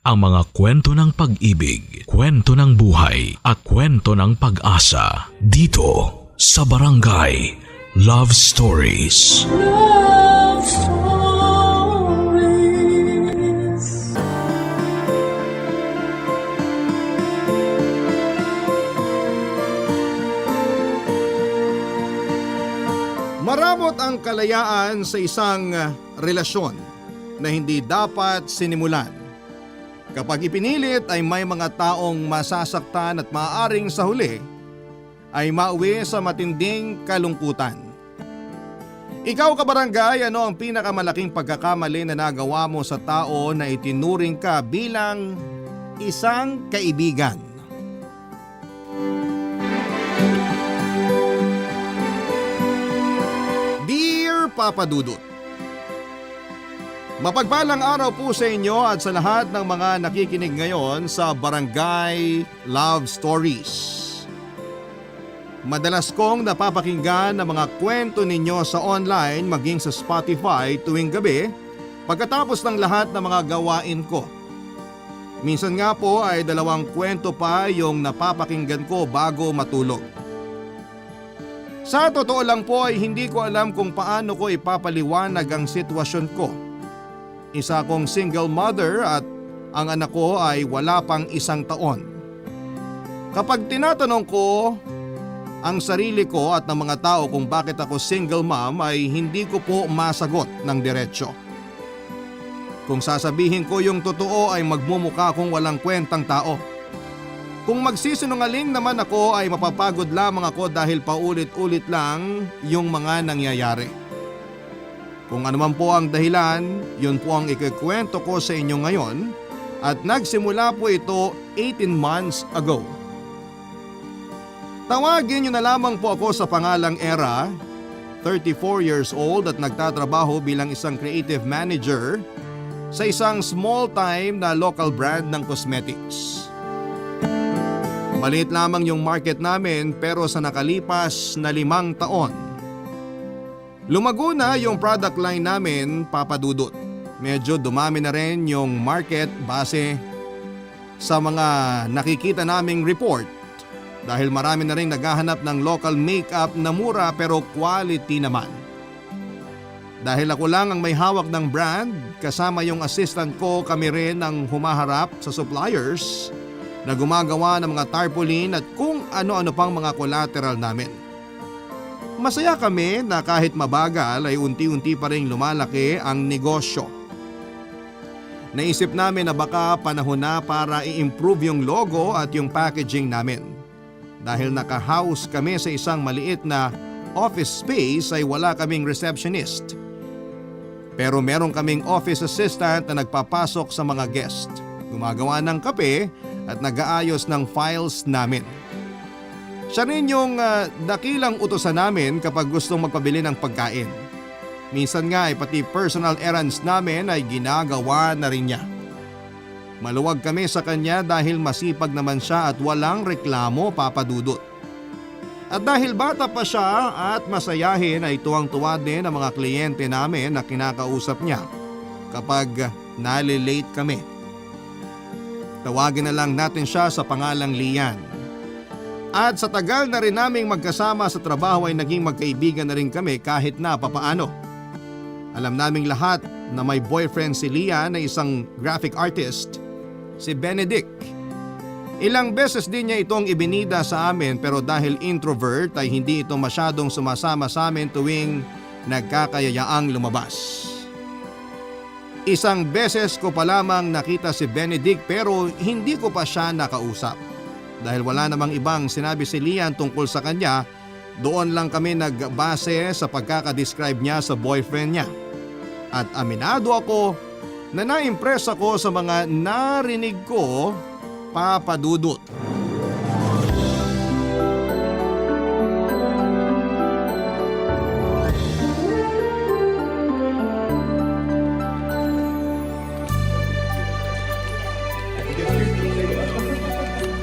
ang mga kwento ng pag-ibig, kwento ng buhay at kwento ng pag-asa dito sa Barangay Love Stories. Love Stories. Maramot ang kalayaan sa isang relasyon na hindi dapat sinimulan. Kapag ipinilit ay may mga taong masasaktan at maaaring sa huli ay mauwi sa matinding kalungkutan. Ikaw kabarangay, ano ang pinakamalaking pagkakamali na nagawa mo sa tao na itinuring ka bilang isang kaibigan? Dear Papa Dudut, mapagpalang araw po sa inyo at sa lahat ng mga nakikinig ngayon sa Barangay Love Stories. Madalas kong napapakinggan ang mga kwento ninyo sa online maging sa Spotify tuwing gabi pagkatapos ng lahat ng mga gawain ko. Minsan nga po ay 2 kwento pa yung napapakinggan ko bago matulog. Sa totoo lang po ay hindi ko alam kung paano ko ipapaliwanag ang sitwasyon ko. Isa akong single mother at ang anak ko ay wala pang 1 taon. Kapag tinatanong ko ang sarili ko at ng mga tao kung bakit ako single mom ay hindi ko po masagot ng diretsyo. Kung sasabihin ko yung totoo ay magmumukha akong walang kwentang tao. Kung magsisinungaling naman ako ay mapapagod lamang ako dahil paulit-ulit lang yung mga nangyayari. Kung ano man po ang dahilan, yun po ang ikikwento ko sa inyo ngayon at nagsimula po ito 18 months ago. Tawagin niyo na lamang po ako sa pangalang Era, 34 years old at nagtatrabaho bilang isang creative manager sa isang small-time na local brand ng cosmetics. Maliit lamang yung market namin pero sa nakalipas na 5 taon, lumago na yung product line namin, Papa Dudut. Medyo dumami na rin yung market base sa mga nakikita naming report dahil marami na rin naghahanap ng local makeup na mura pero quality naman. Dahil ako lang ang may hawak ng brand, kasama yung assistant ko, kami rin ang humaharap sa suppliers na gumagawa ng mga tarpaulin at kung ano-ano pang mga collateral namin. Masaya kami na kahit mabagal ay unti-unti pa rin lumalaki ang negosyo. Naisip namin na baka panahon na para i-improve yung logo at yung packaging namin. Dahil naka-house kami sa isang maliit na office space ay wala kaming receptionist. Pero meron kaming office assistant na nagpapasok sa mga guest, gumagawa ng kape at nag-aayos ng files namin. Siya rin yung dakilang utusan namin kapag gustong magpabili ng pagkain. Minsan nga ay pati personal errands namin ay ginagawa na rin niya. Maluwag kami sa kanya dahil masipag naman siya at walang reklamo, Papa Dudut. At dahil bata pa siya at masayahin ay tuwang-tuwa din ang mga kliyente namin na kinakausap niya kapag nalilate kami. Tawagin na lang natin siya sa pangalang Lian. At sa tagal na rin naming magkasama sa trabaho ay naging magkaibigan na rin kami kahit na papaano. Alam naming lahat na may boyfriend si Lian na isang graphic artist, si Benedict. Ilang beses din niya itong ibinida sa amin pero dahil introvert ay hindi ito masyadong sumasama sa amin tuwing nagkakayayaang lumabas. Isang beses ko pa lamang nakita si Benedict pero hindi ko pa siya nakausap. Dahil wala namang ibang sinabi si Lian tungkol sa kanya, doon lang kami nagbase sa pagkakadescribe niya sa boyfriend niya. At aminado ako na na-impress ako sa mga narinig ko, Papa Dudut.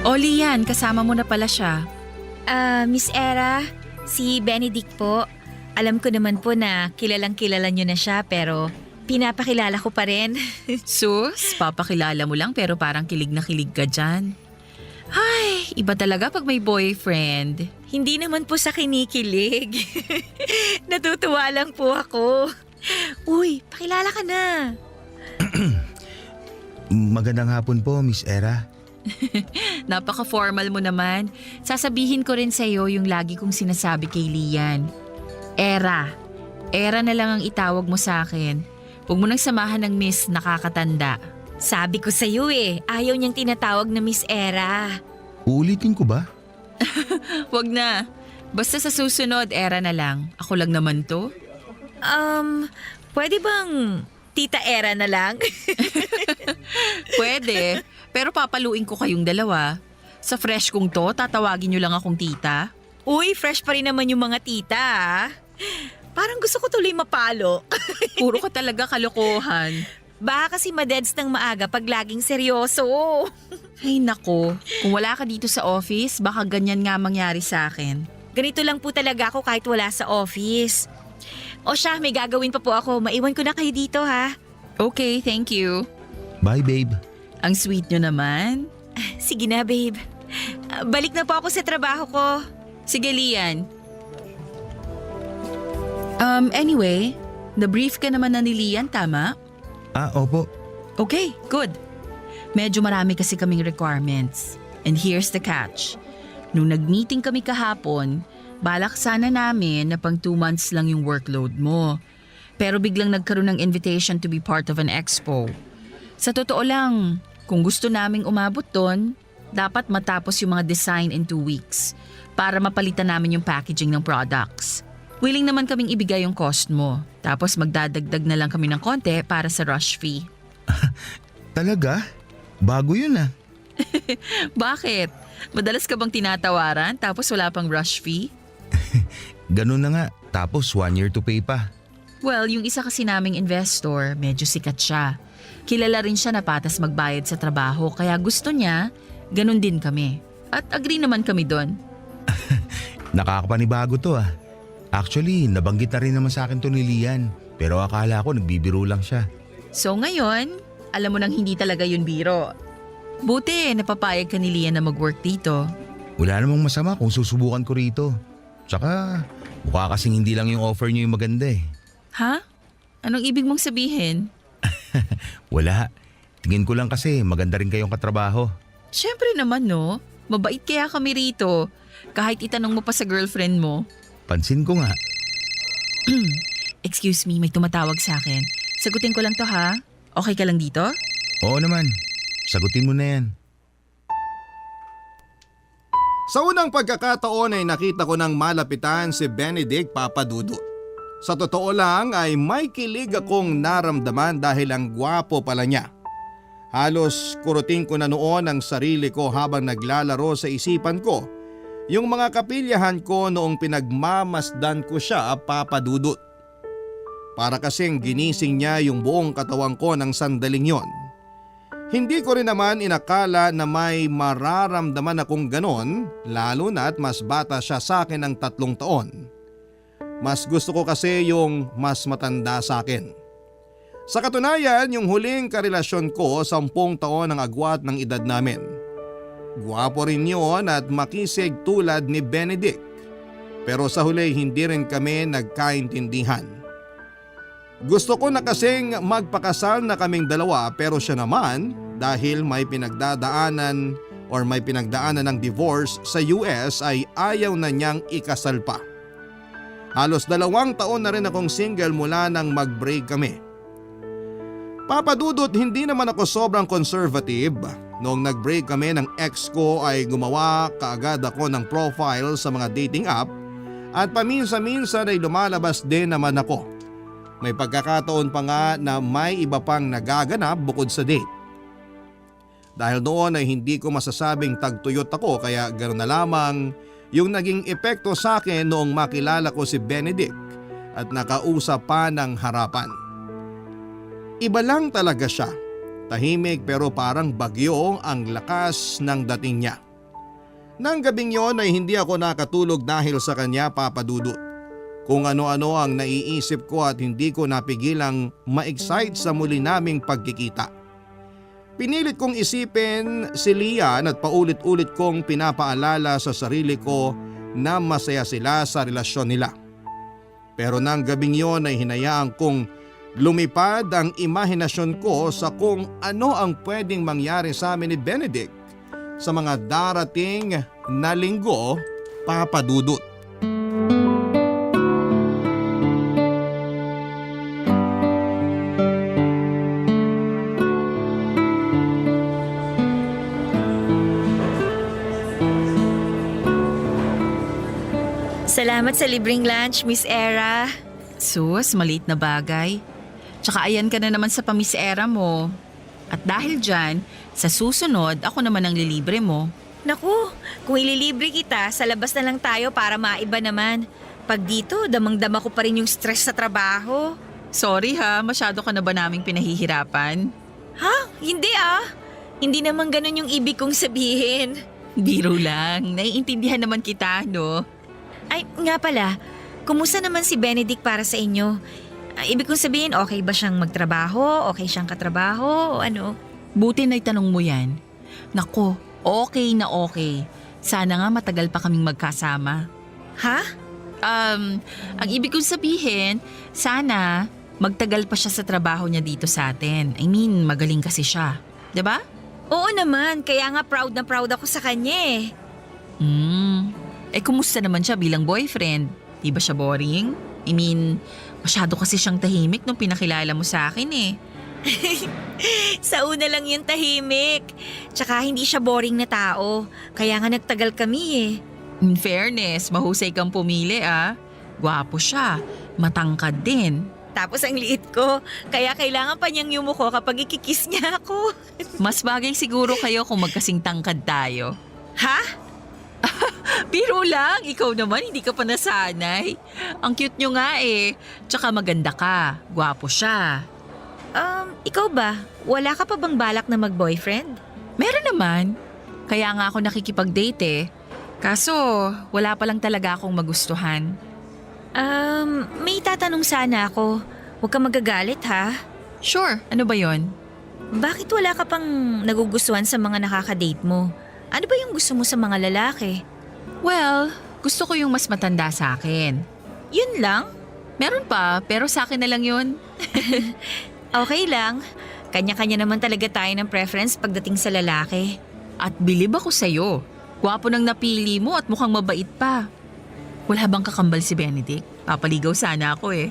O Lian, kasama mo na pala siya. Miss Era, si Benedict po. Alam ko naman po na kilalang kilala nyo na siya pero pinapakilala ko pa rin. Sus, papakilala mo lang pero parang kilig na kilig ka dyan. Ay, iba talaga pag may boyfriend. Hindi naman po sa kinikilig. Natutuwa lang po ako. Uy, pakilala ka na. Magandang hapon po, Miss Era. Napaka-formal mo naman. Sasabihin ko rin sa'yo yung lagi kong sinasabi kay Lian. Era. Era na lang ang itawag mo sa akin. Huwag mo nang samahan ng Miss Nakakatanda. Sabi ko sa'yo ayaw niyang tinatawag na Miss Era. Uulitin ko ba? Huwag na. Basta sa susunod, Era na lang. Ako lang naman to. Pwede bang Tita Era na lang? Pwede. Pero papaluin ko kayong dalawa. Sa fresh kong to, tatawagin nyo lang akong tita. Uy, fresh pa rin naman yung mga tita Parang gusto ko tuloy mapalo. Puro ka talaga kalokohan. Baka kasi madeds ng maaga pag laging seryoso. Ay nako, kung wala ka dito sa office, baka ganyan nga mangyari sa akin. Ganito lang po talaga ako kahit wala sa office. O siya, may gagawin pa po ako. Maiwan ko na kayo dito ha. Okay, thank you. Bye, babe. Ang sweet nyo naman. Sige na, babe. Balik na po ako sa trabaho ko. Sige, Lian. Anyway, na-brief ka naman na ni Lian, tama? Opo. Okay, good. Medyo marami kasi kaming requirements. And here's the catch. Nung nag-meeting kami kahapon, balak sana namin na pang 2 months lang yung workload mo. Pero biglang nagkaroon ng invitation to be part of an expo. Sa totoo lang, kung gusto naming umabot doon, dapat matapos yung mga design in 2 weeks para mapalitan namin yung packaging ng products. Willing naman kaming ibigay yung cost mo. Tapos magdadagdag na lang kami ng konti para sa rush fee. Talaga? Bago yun Bakit? Madalas ka bang tinatawaran tapos wala pang rush fee? Ganun na nga. Tapos 1 year to pay pa. Well, yung isa kasi naming investor, medyo sikat siya. Kilala rin siya na patas magbayad sa trabaho kaya gusto niya, ganun din kami. At agree naman kami doon. Nakakapanibago to Actually, nabanggit na rin naman sa akin to ni Lian. Pero akala ko nagbibiro lang siya. So ngayon, alam mo nang hindi talaga yun biro. Buti, napapayag ka ni Lian na mag-work dito. Wala namang masama kung susubukan ko rito. Tsaka, mukha kasing hindi lang yung offer niyo yung maganda Ha? Anong ibig mong sabihin? Wala. Tingin ko lang kasi maganda rin kayong katrabaho. Siyempre naman no. Mabait kaya kami rito. Kahit itanong mo pa sa girlfriend mo. Pansin ko nga. Excuse me, may tumatawag sa akin. Sagutin ko lang to ha. Okay ka lang dito? Oo naman. Sagutin mo na yan. Sa unang pagkakataon ay nakita ko ng malapitan si Benedict Papadudut. Sa totoo lang ay may kilig akong naramdaman dahil ang gwapo pala niya. Halos kurutin ko na noon ang sarili ko habang naglalaro sa isipan ko yung mga kapilyahan ko noong pinagmamasdan ko siya, Papadudut. Para kasing ginising niya yung buong katawan ko ng sandaling yon. Hindi ko rin naman inakala na may mararamdaman akong ganon, lalo na at mas bata siya sa akin ng 3 taon. Mas gusto ko kasi yung mas matanda sa akin. Sa katunayan, yung huling karelasyon ko 10 taon ang agwat ng edad namin. Gwapo rin yun at makisig tulad ni Benedict. Pero sa huli hindi rin kami nagkaintindihan. Gusto ko na kasing magpakasal na kaming dalawa pero siya naman dahil may pinagdaanan ng divorce sa US ay ayaw na niyang ikasal pa. Halos 2 taon na rin akong single mula nang mag-break kami. Papadudot, hindi naman ako sobrang conservative. Noong nag-break kami ng ex ko ay gumawa kaagad ako ng profile sa mga dating app at paminsan-minsan ay lumalabas din naman ako. May pagkakataon pa nga na may iba pang nagaganap bukod sa date. Dahil noon ay hindi ko masasabing tagtuyot ako kaya ganoon na lamang yung naging epekto sa akin noong makilala ko si Benedict at nakausap pa ng harapan. Iba lang talaga siya. Tahimik pero parang bagyo ang lakas ng dating niya. Nang gabing yon ay hindi ako nakatulog dahil sa kanya, Papadudut. Kung ano-ano ang naiisip ko at hindi ko napigilang ma-excite sa muli naming pagkikita. Pinilit kong isipin si Lian at paulit-ulit kong pinapaalala sa sarili ko na masaya sila sa relasyon nila. Pero nang gabing yon ay hinayaan kong lumipad ang imahinasyon ko sa kung ano ang pwedeng mangyari sa amin ni Benedict sa mga darating na linggo, Papa Dudut. Salamat sa libreng lunch, Miss Era. Sus, maliit na bagay. Tsaka ayan ka na naman sa pamisera mo. At dahil dyan, sa susunod ako naman ang lilibre mo. Naku, kung ililibre kita, sa labas na lang tayo para maiba naman. Pag dito, damang-dama ko pa rin yung stress sa trabaho. Sorry ha, masyado ka na ba naming pinahihirapan? Ha? Hindi ah. Hindi naman ganun yung ibig kong sabihin. Biro lang, naiintindihan naman kita, no? Ay, nga pala, kumusta naman si Benedict para sa inyo? Ibig kong sabihin, okay ba siyang magtrabaho? Okay siyang katrabaho? O ano? Buti na itanong mo yan. Nako, okay na okay. Sana nga matagal pa kaming magkasama. Ha? Ang ibig kong sabihin, sana magtagal pa siya sa trabaho niya dito sa atin. I mean, magaling kasi siya. 'Di ba? Oo naman, kaya nga proud na proud ako sa kanya eh. Kumusta naman siya bilang boyfriend? Di ba siya boring? I mean, masyado kasi siyang tahimik nung pinakilala mo sa akin eh. Sa una lang yung tahimik. Tsaka hindi siya boring na tao. Kaya nga nagtagal kami eh. In fairness, mahusay kang pumili ah. Gwapo siya, matangkad din. Tapos ang liit ko, kaya kailangan pa niyang yumuko kapag ikikiss niya ako. Mas bagay siguro kayo kung magkasing tangkad tayo. Ha? Biro lang, ikaw naman hindi ka pa nasanay. Ang cute nyo nga eh. Tsaka maganda ka, gwapo siya. Ikaw ba? Wala ka pa bang balak na mag-boyfriend? Meron naman. Kaya nga ako nakikipag-date eh. Kaso, wala pa lang talaga akong magustuhan. May tatanong sana ako. Huwag ka magagalit ha. Sure, ano ba yon? Bakit wala ka pang nagugustuhan sa mga nakakadate mo? Ano ba yung gusto mo sa mga lalaki? Well, gusto ko yung mas matanda sa akin. Yun lang? Meron pa, pero sa akin na lang yun. Okay lang. Kanya-kanya naman talaga tayo ng preference pagdating sa lalaki. At bilib ako sa'yo. Gwapo nang napili mo at mukhang mabait pa. Wala bang kakambal si Benedict? Papaligaw sana ako eh.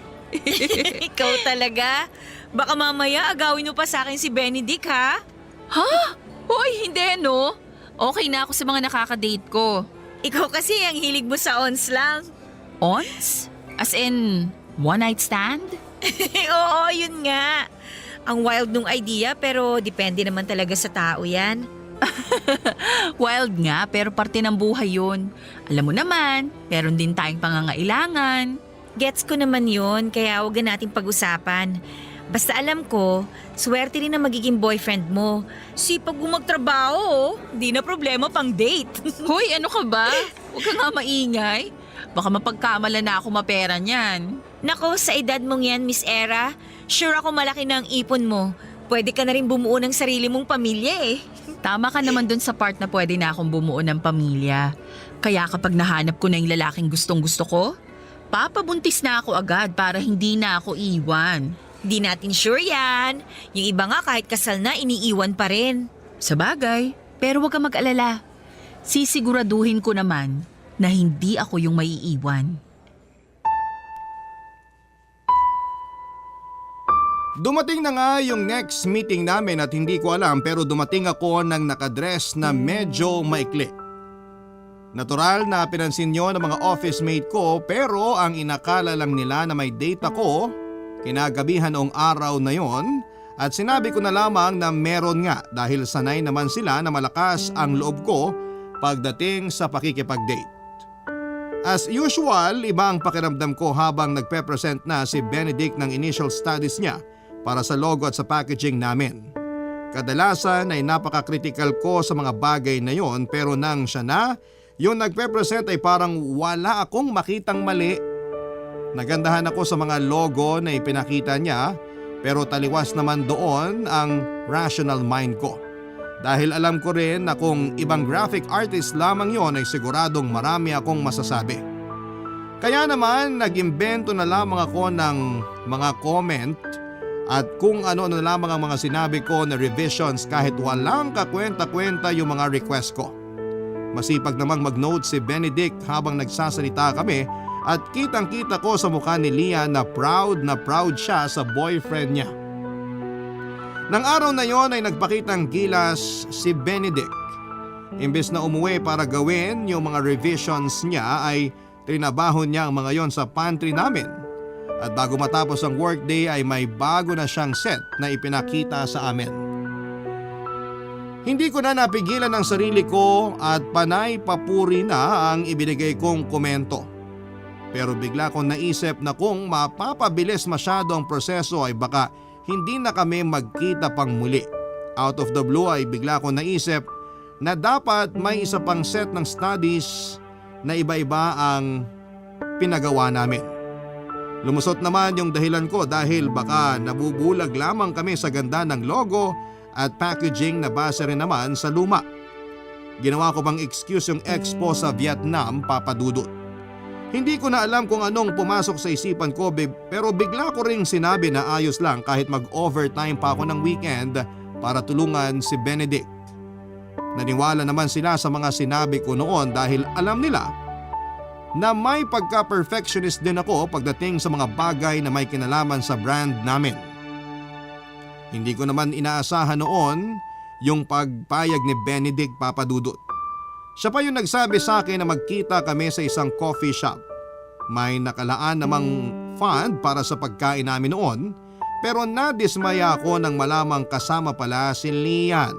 Ikaw talaga? Baka mamaya agawin mo pa sa akin si Benedict ha? Ha? Hoy, hindi no? Okay na ako sa mga nakakadate ko. Ikaw kasi ang hilig mo sa ons lang. Ons? As in, one night stand? Oo, yun nga. Ang wild nung idea pero depende naman talaga sa tao yan. Wild nga, pero parte ng buhay yun. Alam mo naman, meron din tayong pangangailangan. Gets ko naman yun, kaya huwag na natin pag-usapan. Basta alam ko, swerte rin na magiging boyfriend mo. Sipag mo magtrabaho, di na problema pang date. Hoy, ano ka ba? Huwag ka nga maingay. Baka mapagkamala na ako mapera niyan. Nako, sa edad mong yan, Miss Era, sure ako malaki na ang ipon mo. Pwede ka na rin bumuo ng sarili mong pamilya eh. Tama ka naman dun sa part na pwede na akong bumuo ng pamilya. Kaya kapag nahanap ko na yung lalaking gustong-gusto ko, papabuntis na ako agad para hindi na ako iwan. Di natin sure yan. Yung iba nga kahit kasal na, iniiwan pa rin. Sabagay, pero huwag kang mag-alala. Sisiguraduhin ko naman na hindi ako yung maiiwan. Dumating na nga yung next meeting namin at hindi ko alam pero dumating ako ng nakadress na medyo maikli. Natural na pinansin nyo ng mga office mate ko pero ang inakala lang nila na may date ako kinagabihan noong araw na yon at sinabi ko na lamang na meron nga dahil sanay naman sila na malakas ang loob ko pagdating sa pakikipag-date. As usual, iba ang pakiramdam ko habang nagpe-present na si Benedict ng initial studies niya para sa logo at sa packaging namin. Kadalasan ay napaka-critical ko sa mga bagay na yon pero nang siya na, yung nagpe-present ay parang wala akong makitang mali. Nagandahan ako sa mga logo na ipinakita niya pero taliwas naman doon ang rational mind ko. Dahil alam ko rin na kung ibang graphic artist lamang yon ay siguradong marami akong masasabi. Kaya naman nag-imbento na lamang ako ng mga comment at kung ano-ano na lamang ang mga sinabi ko na revisions kahit walang kakwenta-kwenta yung mga request ko. Masipag namang mag-note si Benedict habang nagsasalita kami at kitang-kita ko sa mukha ni Lian na proud siya sa boyfriend niya. Nang araw na yon ay nagpakitang gilas si Benedict. Imbes na umuwi para gawin yung mga revisions niya ay trinabaho niya ang mga yon sa pantry namin. At bago matapos ang workday ay may bago na siyang set na ipinakita sa amin. Hindi ko na napigilan ang sarili ko at panay papuri na ang ibinigay kong komento. Pero bigla kong naisip na kung mapapabilis masyado ang proseso ay baka hindi na kami magkita pang muli. Out of the blue ay bigla kong naisip na dapat may isa pang set ng studies na iba-iba ang pinagawa namin. Lumusot naman yung dahilan ko dahil baka nabubulag lamang kami sa ganda ng logo at packaging na base rin naman sa luma. Ginawa ko bang excuse yung expo sa Vietnam, Papa Dudut. Hindi ko na alam kung anong pumasok sa isipan ko pero bigla ko ring sinabi na ayos lang kahit mag-overtime pa ako ng weekend para tulungan si Benedict. Naniwala naman sila sa mga sinabi ko noon dahil alam nila na may pagka-perfectionist din ako pagdating sa mga bagay na may kinalaman sa brand namin. Hindi ko naman inaasahan noon yung pagpayag ni Benedict, Papa Dudut. Siya pa yung nagsabi sa akin na magkita kami sa isang coffee shop. May nakalaan namang fund para sa pagkain namin noon pero nadismaya ako nang malamang kasama pala si Lian.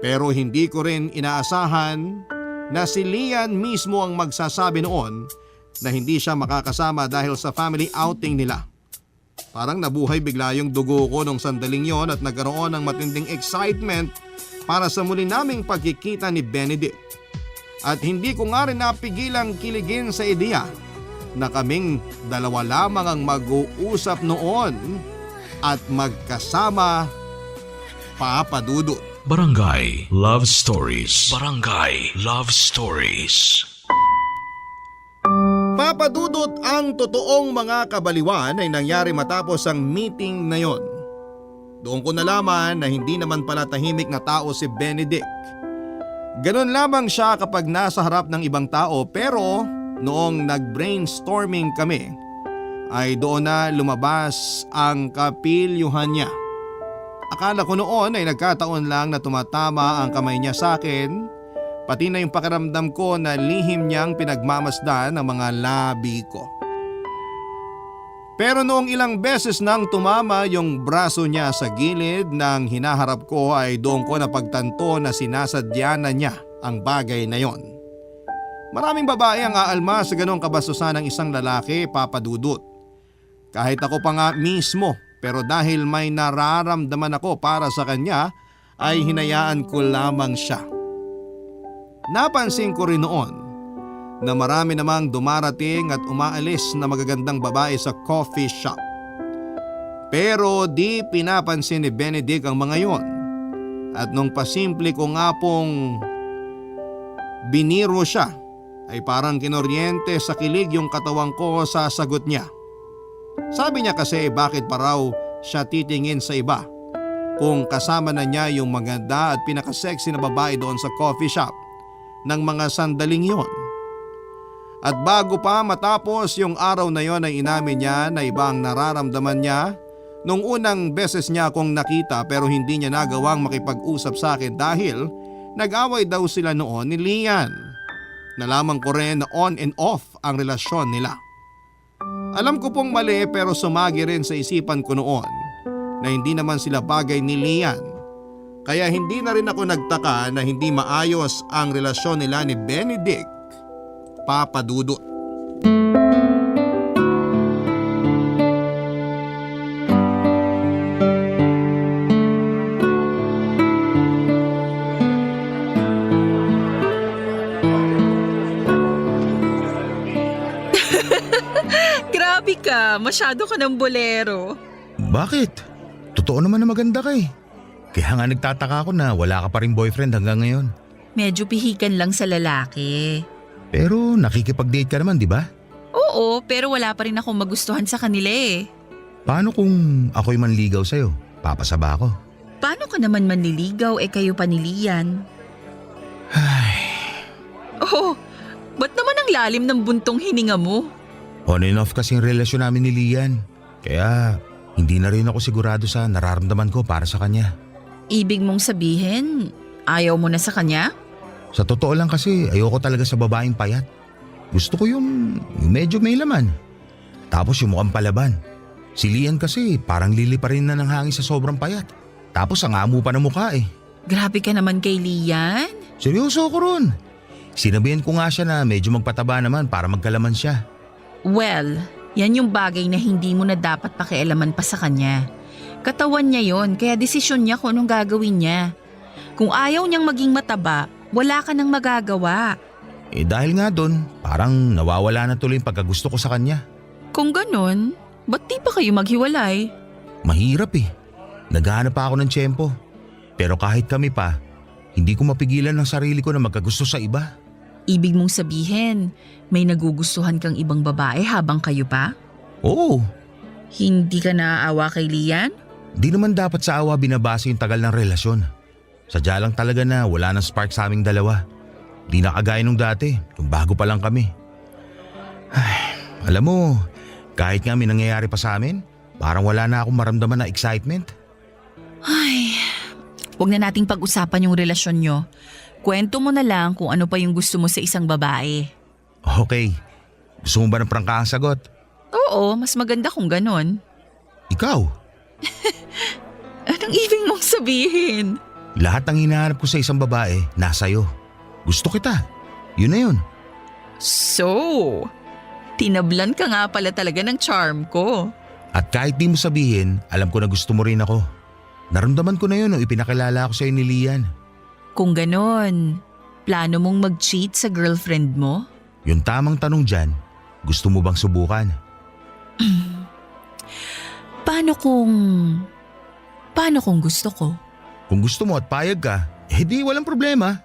Pero hindi ko rin inaasahan na si Lian mismo ang magsasabi noon na hindi siya makakasama dahil sa family outing nila. Parang nabuhay bigla yung dugo ko nung sandaling yon at nagkaroon ng matinding excitement para sa muli naming pagkikita ni Benedict. At hindi ko nga rin napigilang kiligin sa ideya na kaming dalawa lamang ang mag-uusap noon at magkasama, Papa Dudut. Barangay Love Stories. Barangay Love Stories. Papa Dudut, ang totoong mga kabaliwan ay nangyari matapos ang meeting na yon. Doon ko nalaman na hindi naman pala tahimik na tao si Benedict. Ganon lamang siya kapag nasa harap ng ibang tao pero noong nag-brainstorming kami ay doon na lumabas ang kapilyuhan niya. Akala ko noon ay nagkataon lang na tumatama ang kamay niya sa akin, pati na yung pakiramdam ko na lihim niyang pinagmamasdan ang mga labi ko. Pero noong ilang beses nang tumama yung braso niya sa gilid ng hinaharap ko ay doon ko napagtanto na sinasadya na niya ang bagay na yon. Maraming babae ang aalma sa ganong kabastusan ng isang lalaki, Papa Dudut. Kahit ako pa nga mismo, pero dahil may nararamdaman ako para sa kanya ay hinayaan ko lamang siya. Napansin ko rin noon na marami namang dumarating at umaalis na magagandang babae sa coffee shop. Pero di pinapansin ni Benedict ang mga yon. At nung pasimple ko nga pong biniro siya, ay parang kinoryente sa kilig yung katawang ko sa sagot niya. Sabi niya kasi bakit pa raw siya titingin sa iba kung kasama na niya yung maganda at pinaka-sexy na babae doon sa coffee shop ng mga sandaling yon. At bago pa matapos yung araw na yon ay inamin niya na iba ang nararamdaman niya nung unang beses niya akong nakita pero hindi niya nagawang makipag-usap sa akin dahil nag-away daw sila noon ni Lian. Nalaman ko rin na on and off ang relasyon nila. Alam ko pong mali pero sumagi rin sa isipan ko noon na hindi naman sila bagay ni Lian. Kaya hindi na rin ako nagtaka na hindi maayos ang relasyon nila ni Benedict, Papa Dudut. ka, masyado ka ng bolero. Bakit? Totoo naman na maganda ka eh. Kaya nga nagtataka ako na wala ka pa rin boyfriend hanggang ngayon. Medyo pihikan lang sa lalaki. Pero nakikipag-date ka naman, di ba? Oo, pero wala pa rin akong magustuhan sa kanila eh. Paano kung ako'y manligaw sa'yo? Papasaba ako. Paano ka naman manliligaw kayo pa ni Lian? Oh, ba't naman ang lalim ng buntong hininga mo? On and off kasi yung relasyon namin ni Lian. Kaya hindi na rin ako sigurado sa nararamdaman ko para sa kanya. Ibig mong sabihin, ayaw mo na sa kanya? Sa totoo lang kasi ayoko talaga sa babaeng payat. Gusto ko yung medyo may laman. Tapos yung mukhang palaban. Si Lian kasi parang lili pa rin na ng hangin sa sobrang payat. Tapos ang amo pa ng mukha eh. Grabe ka naman kay Lian. Seryoso ako ron. Sinabihan ko nga siya na medyo magpataba naman para magkalaman siya. Well, yan yung bagay na hindi mo na dapat pakialaman pa sa kanya. Katawan niya yon, kaya desisyon niya kung anong gagawin niya. Kung ayaw niyang maging mataba, wala ka nang magagawa. Eh dahil nga doon, parang nawawala na tuloy yung pagkagusto ko sa kanya. Kung ganon, ba't di pa kayo maghiwalay? Mahirap eh. Naghahanap pa ako ng tiyempo. Pero kahit kami pa, hindi ko mapigilan ng sarili ko na magkagusto sa iba. Ibig mong sabihin, may nagugustuhan kang ibang babae habang kayo pa? Oo, Hindi ka naaawa kay Lian? di naman dapat sa awa binabase yung tagal ng relasyon. Sadya lang talaga na wala nang spark sa aming dalawa. Di na kagaya nung dati, nung bago pa lang kami. Ay, alam mo, kahit nga may nangyayari pa sa amin, parang wala na akong maramdaman na excitement. Ay, huwag na nating pag-usapan yung relasyon nyo. Kwento mo na lang kung ano pa yung gusto mo sa isang babae. Okay, gusto mo ba ng prangkahang sagot? Oo, mas maganda kung ganon. Ikaw, Anong ibig mong sabihin? lahat ng hinahanap ko sa isang babae, nasa'yo. Gusto kita, yun na yun. So, tinablan ka nga pala talaga ng charm ko. At kahit di mo sabihin, alam ko na gusto mo rin ako. Naramdaman ko na yun nung ipinakilala ko sa'yo ni Lian. Kung ganon, plano mong mag-cheat sa girlfriend mo? Yung tamang tanong dyan, gusto mo bang subukan? Paano kung gusto ko? Kung gusto mo at payag ka, di walang problema.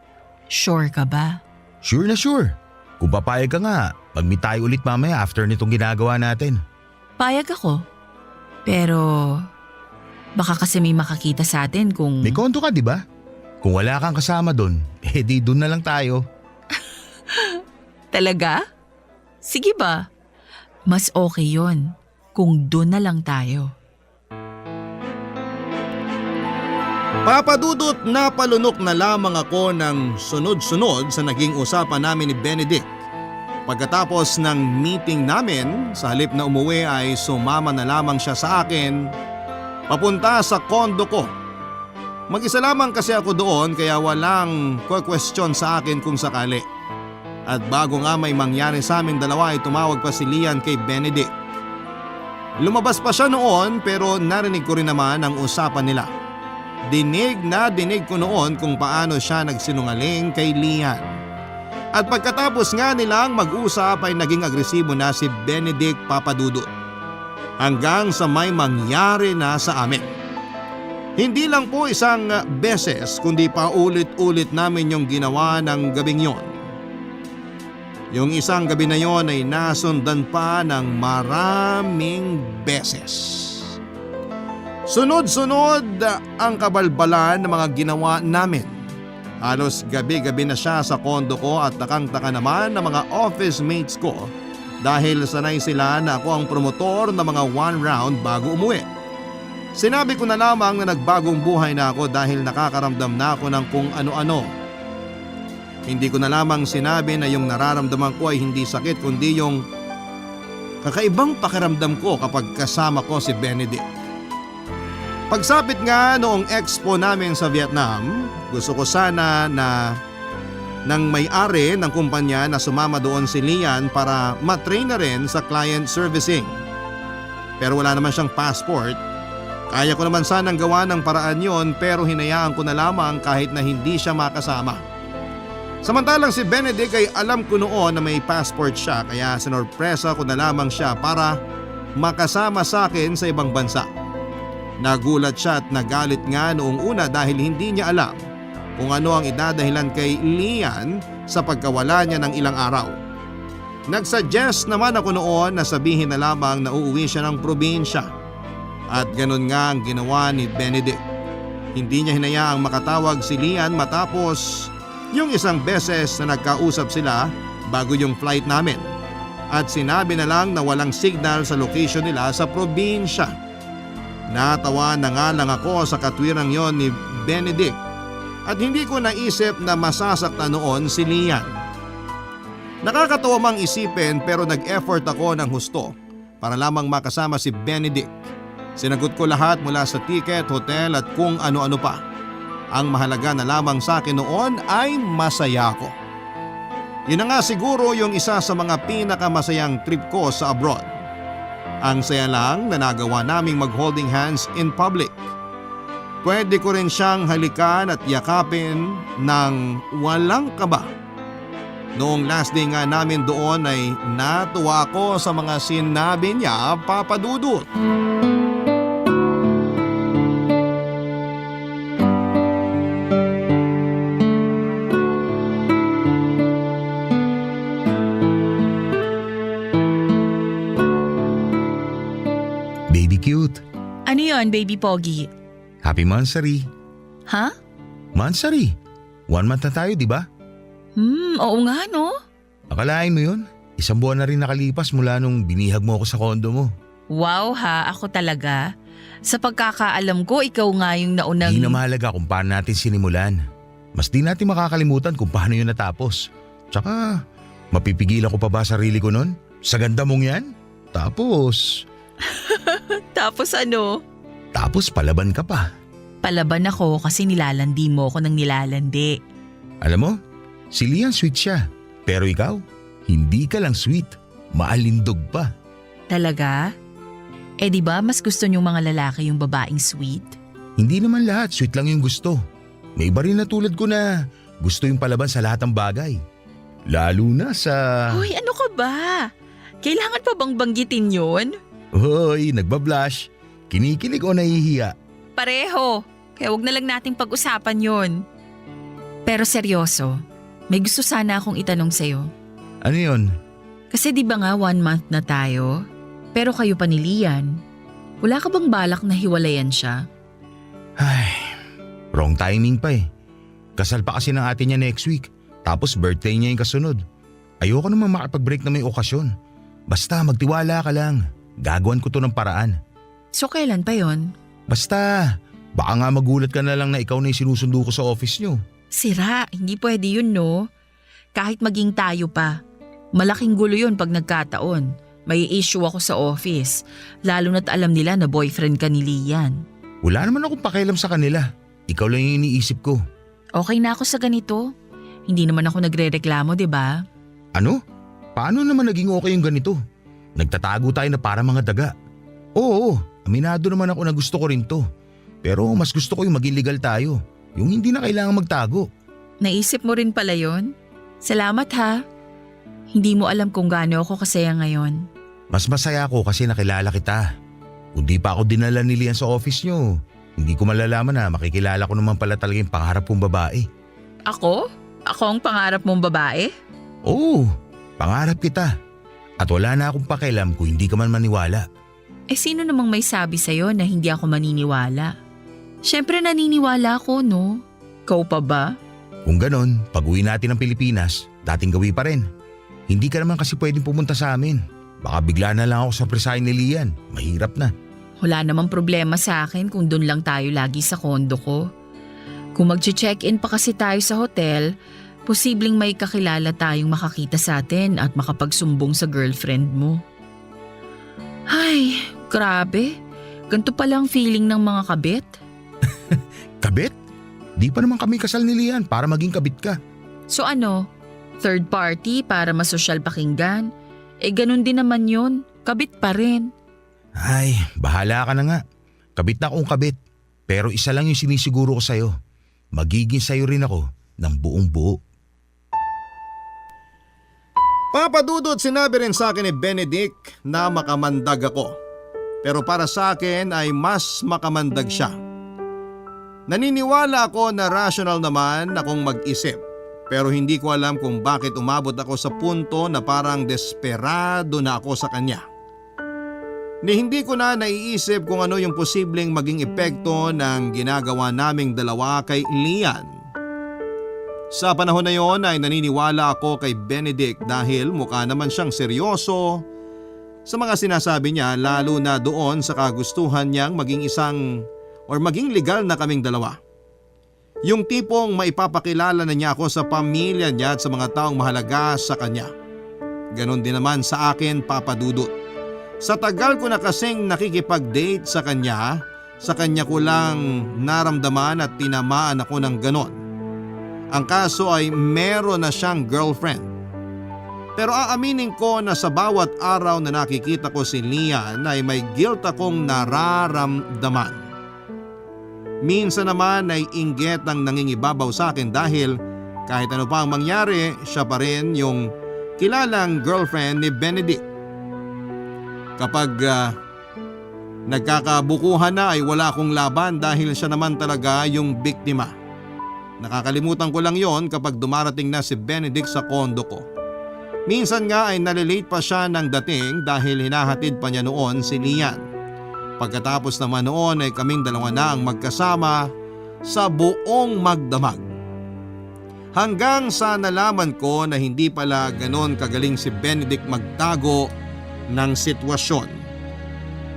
Sure ka ba? Sure na sure. Kung papayag ka nga, mag-meet tayo ulit mamaya after nitong ginagawa natin. Payag ako. Pero, baka kasi may makakita sa atin kung… May konto ka, di ba? Kung wala kang kasama doon, di doon na lang tayo. Talaga? Sige ba? Mas okay yon kung doon na lang tayo. Papadudot na palunok na lamang ako ng sunod-sunod sa naging usapan namin ni Benedict. Pagkatapos ng meeting namin, sa halip na umuwi ay sumama na lamang siya sa akin papunta sa kondo ko. Mag-isa lamang kasi ako doon kaya walang question sa akin kung sakali. At bago nga may mangyari sa aming dalawa ay tumawag pa si Lian kay Benedict. Lumabas pa siya noon pero narinig ko rin naman ang usapan nila. Dinig na dinig ko noon kung paano siya nagsinungaling kay Lian. At pagkatapos nga nilang mag-usap ay naging agresibo na si Benedict Papadudut. Hanggang sa may mangyari na sa amin. Hindi lang po isang beses kundi pa ulit-ulit namin yung ginawa ng gabing yon. Yung isang gabi na yon ay nasundan pa ng maraming beses. Sunod-sunod ang kabalbalan ng mga ginawa namin. Halos gabi-gabi na siya sa kondo ko at takang-taka naman ng mga office mates ko dahil sanay sila na ako ang promotor ng mga one round bago umuwi. Sinabi ko na lamang na nagbagong buhay na ako dahil nakakaramdam na ako ng kung ano-ano. Hindi ko na lamang sinabi na yung nararamdaman ko ay hindi sakit kundi yung kakaibang pakiramdam ko kapag kasama ko si Benedict. Pagsapit nga noong expo namin sa Vietnam, gusto ko sana na nang may-ari ng kumpanya na sumama doon si Lian para matrain na rin sa client servicing. Pero wala naman siyang passport. Kaya ko naman sanang gawa ng paraan yon pero hinayaan ko na lamang kahit na hindi siya makasama. Samantalang si Benedict ay alam ko noon na may passport siya kaya sinorpresa ko na lamang siya para makasama sa akin sa ibang bansa. Nagulat siya at nagalit nga noong una dahil hindi niya alam kung ano ang idadahilan kay Lian sa pagkawala niya ng ilang araw. Nagsuggest naman ako noon na sabihin na lamang na uuwi siya ng probinsya. At ganun nga ang ginawa ni Benedict. Hindi niya hinayaang makatawag si Lian matapos yung isang beses na nagkausap sila bago yung flight namin. At sinabi na lang na walang signal sa location nila sa probinsya. Natawa na nga lang ako sa katwirang yon ni Benedict at hindi ko naisip na masasaktan noon si Lian. Nakakatawa mang isipin pero nag-effort ako ng husto para lamang makasama si Benedict. Sinagot ko lahat mula sa ticket, hotel at kung ano-ano pa. Ang mahalaga na lamang sa akin noon ay masaya ko. Yun na nga siguro yung isa sa mga pinakamasayang trip ko sa abroad. Ang saya lang na nagawa naming mag-holding hands in public. Pwede ko rin siyang halikan at yakapin ng walang kaba. Noong last day nga namin doon ay natuwa ako sa mga sinabi niya, Papa Dudut. Baby cute. Ano yon, baby pogi? Happy Mansari. Ha? Mansari. 1 month na tayo, di ba? Oo nga no. Akalain mo yun? 1 buwan na rin nakalipas mula nung binihag mo ako sa kondo mo. Wow ha, ako talaga. Sa pagkakaalam ko, ikaw nga yung naunang… Di na mahalaga kung paano natin sinimulan. Mas di natin makakalimutan kung paano yun natapos. Tsaka, mapipigilan ko pa ba sarili ko nun? Sa ganda mong yan? Tapos… Tapos ano? Tapos palaban ka pa. Palaban ako kasi nilalandi mo ako ng nilalandi. Alam mo, si Lian sweet siya. Pero ikaw, hindi ka lang sweet. Maalindog pa. Talaga? Eh di ba mas gusto niyong mga lalaki yung babaeng sweet? Hindi naman lahat, sweet lang yung gusto. May iba rin na tulad ko na gusto yung palaban sa lahat ng bagay. Lalo na sa… Hoy, ano ka ba? Kailangan pa bang banggitin yun? Hoy, nagbablush. Kinikilig o nahihiya? Pareho. Kaya wag na lang nating pag-usapan yun. Pero seryoso, may gusto sana akong itanong sa'yo. Ano yun? Kasi di ba nga 1 month na tayo? Pero kayo pa ni Lian. Wala ka bang balak na hiwalayan siya? Ay, wrong timing pa eh. Kasal pa kasi ng ate niya next week. Tapos birthday niya yung kasunod. Ayoko naman makapag-break na may okasyon. Basta magtiwala ka lang. Gagawan ko to ng paraan. So kailan pa yon? Basta, baka nga magulat ka na lang na ikaw na yung sinusundo ko sa office niyo. Sira, hindi pwede yun no. Kahit maging tayo pa. Malaking gulo yun pag nagkataon. May issue ako sa office. Lalo na't alam nila na boyfriend ka ni Lian. Wala naman akong pakialam sa kanila. Ikaw lang yung iniisip ko. Okay na ako sa ganito. Hindi naman ako nagre-reklamo, di ba? Ano? Paano naman naging okay yung ganito? Nagtatago tayo na para mga daga. Oo, aminado naman ako na gusto ko rin to. Pero mas gusto ko yung maging legal tayo. Yung hindi na kailangan magtago. Naisip mo rin pala yon? Salamat ha. Hindi mo alam kung gaano ako kasaya ngayon. Mas masaya ako kasi nakilala kita. Kung di pa ako dinala ni Lian sa office nyo, hindi ko malalaman na makikilala ko naman pala talaga yung pangarap kong babae. Ako? Ako ang pangarap mong babae? Oo, pangarap kita. At wala na akong pakialam kung hindi ka man maniwala. Eh sino namang may sabi sa'yo na hindi ako maniniwala? Siyempre naniniwala ako, no? Ikaw pa ba? Kung ganon, pag-uwi natin ng Pilipinas, dating gawi pa rin. Hindi ka naman kasi pwedeng pumunta sa amin. Baka bigla na lang ako sa presahin ni Lian. Mahirap na. Wala namang problema sa akin kung doon lang tayo lagi sa kondo ko. Kung mag-check-in pa kasi tayo sa hotel, posibleng may kakilala tayong makakita sa atin at makapagsumbong sa girlfriend mo. Ay, grabe. Ganito pala ang feeling ng mga kabit. Kabit? Di pa naman kami kasal ni Lian para maging kabit ka. So ano? Third party para masosyal pakinggan? Eh ganun din naman yun. Kabit pa rin. Ay, bahala ka na nga. Kabit na akong kabit. Pero isa lang yung sinisiguro ko sa'yo. Magiging sa'yo rin ako ng buong buo. Papadudot, sinabi rin sa akin ni Benedict na makamandag ako. Pero para sa akin ay mas makamandag siya. Naniniwala ako na rational naman akong mag-isip. Pero hindi ko alam kung bakit umabot ako sa punto na parang desperado na ako sa kanya. Ni hindi ko na naiisip kung ano yung posibleng maging epekto ng ginagawa naming dalawa kay Lian. Sa panahon na yon ay naniniwala ako kay Benedict dahil mukha naman siyang seryoso sa mga sinasabi niya, lalo na doon sa kagustuhan niyang maging legal na kaming dalawa. Yung tipong maipapakilala na niya ako sa pamilya niya at sa mga taong mahalaga sa kanya. Ganon din naman sa akin, Papa Dudut. Sa tagal ko na kasing nakikipag-date sa kanya ko lang naramdaman at tinamaan ako ng ganon. Ang kaso ay meron na siyang girlfriend. Pero aaminin ko na sa bawat araw na nakikita ko si Lian ay may guilt akong nararamdaman. Minsan naman ay inggit ang nangingibabaw sa akin dahil kahit ano pa ang mangyari, siya pa rin yung kilalang girlfriend ni Benedict. Kapag nagkakabukuhan na ay wala akong laban dahil siya naman talaga yung biktima. Nakakalimutan ko lang yon kapag dumarating na si Benedict sa kondo ko. Minsan nga ay nalilate pa siya ng dating dahil hinahatid pa niya noon si Lian. Pagkatapos naman noon ay kaming dalawa na ang magkasama sa buong magdamag. Hanggang sa nalaman ko na hindi pala ganon kagaling si Benedict magtago ng sitwasyon.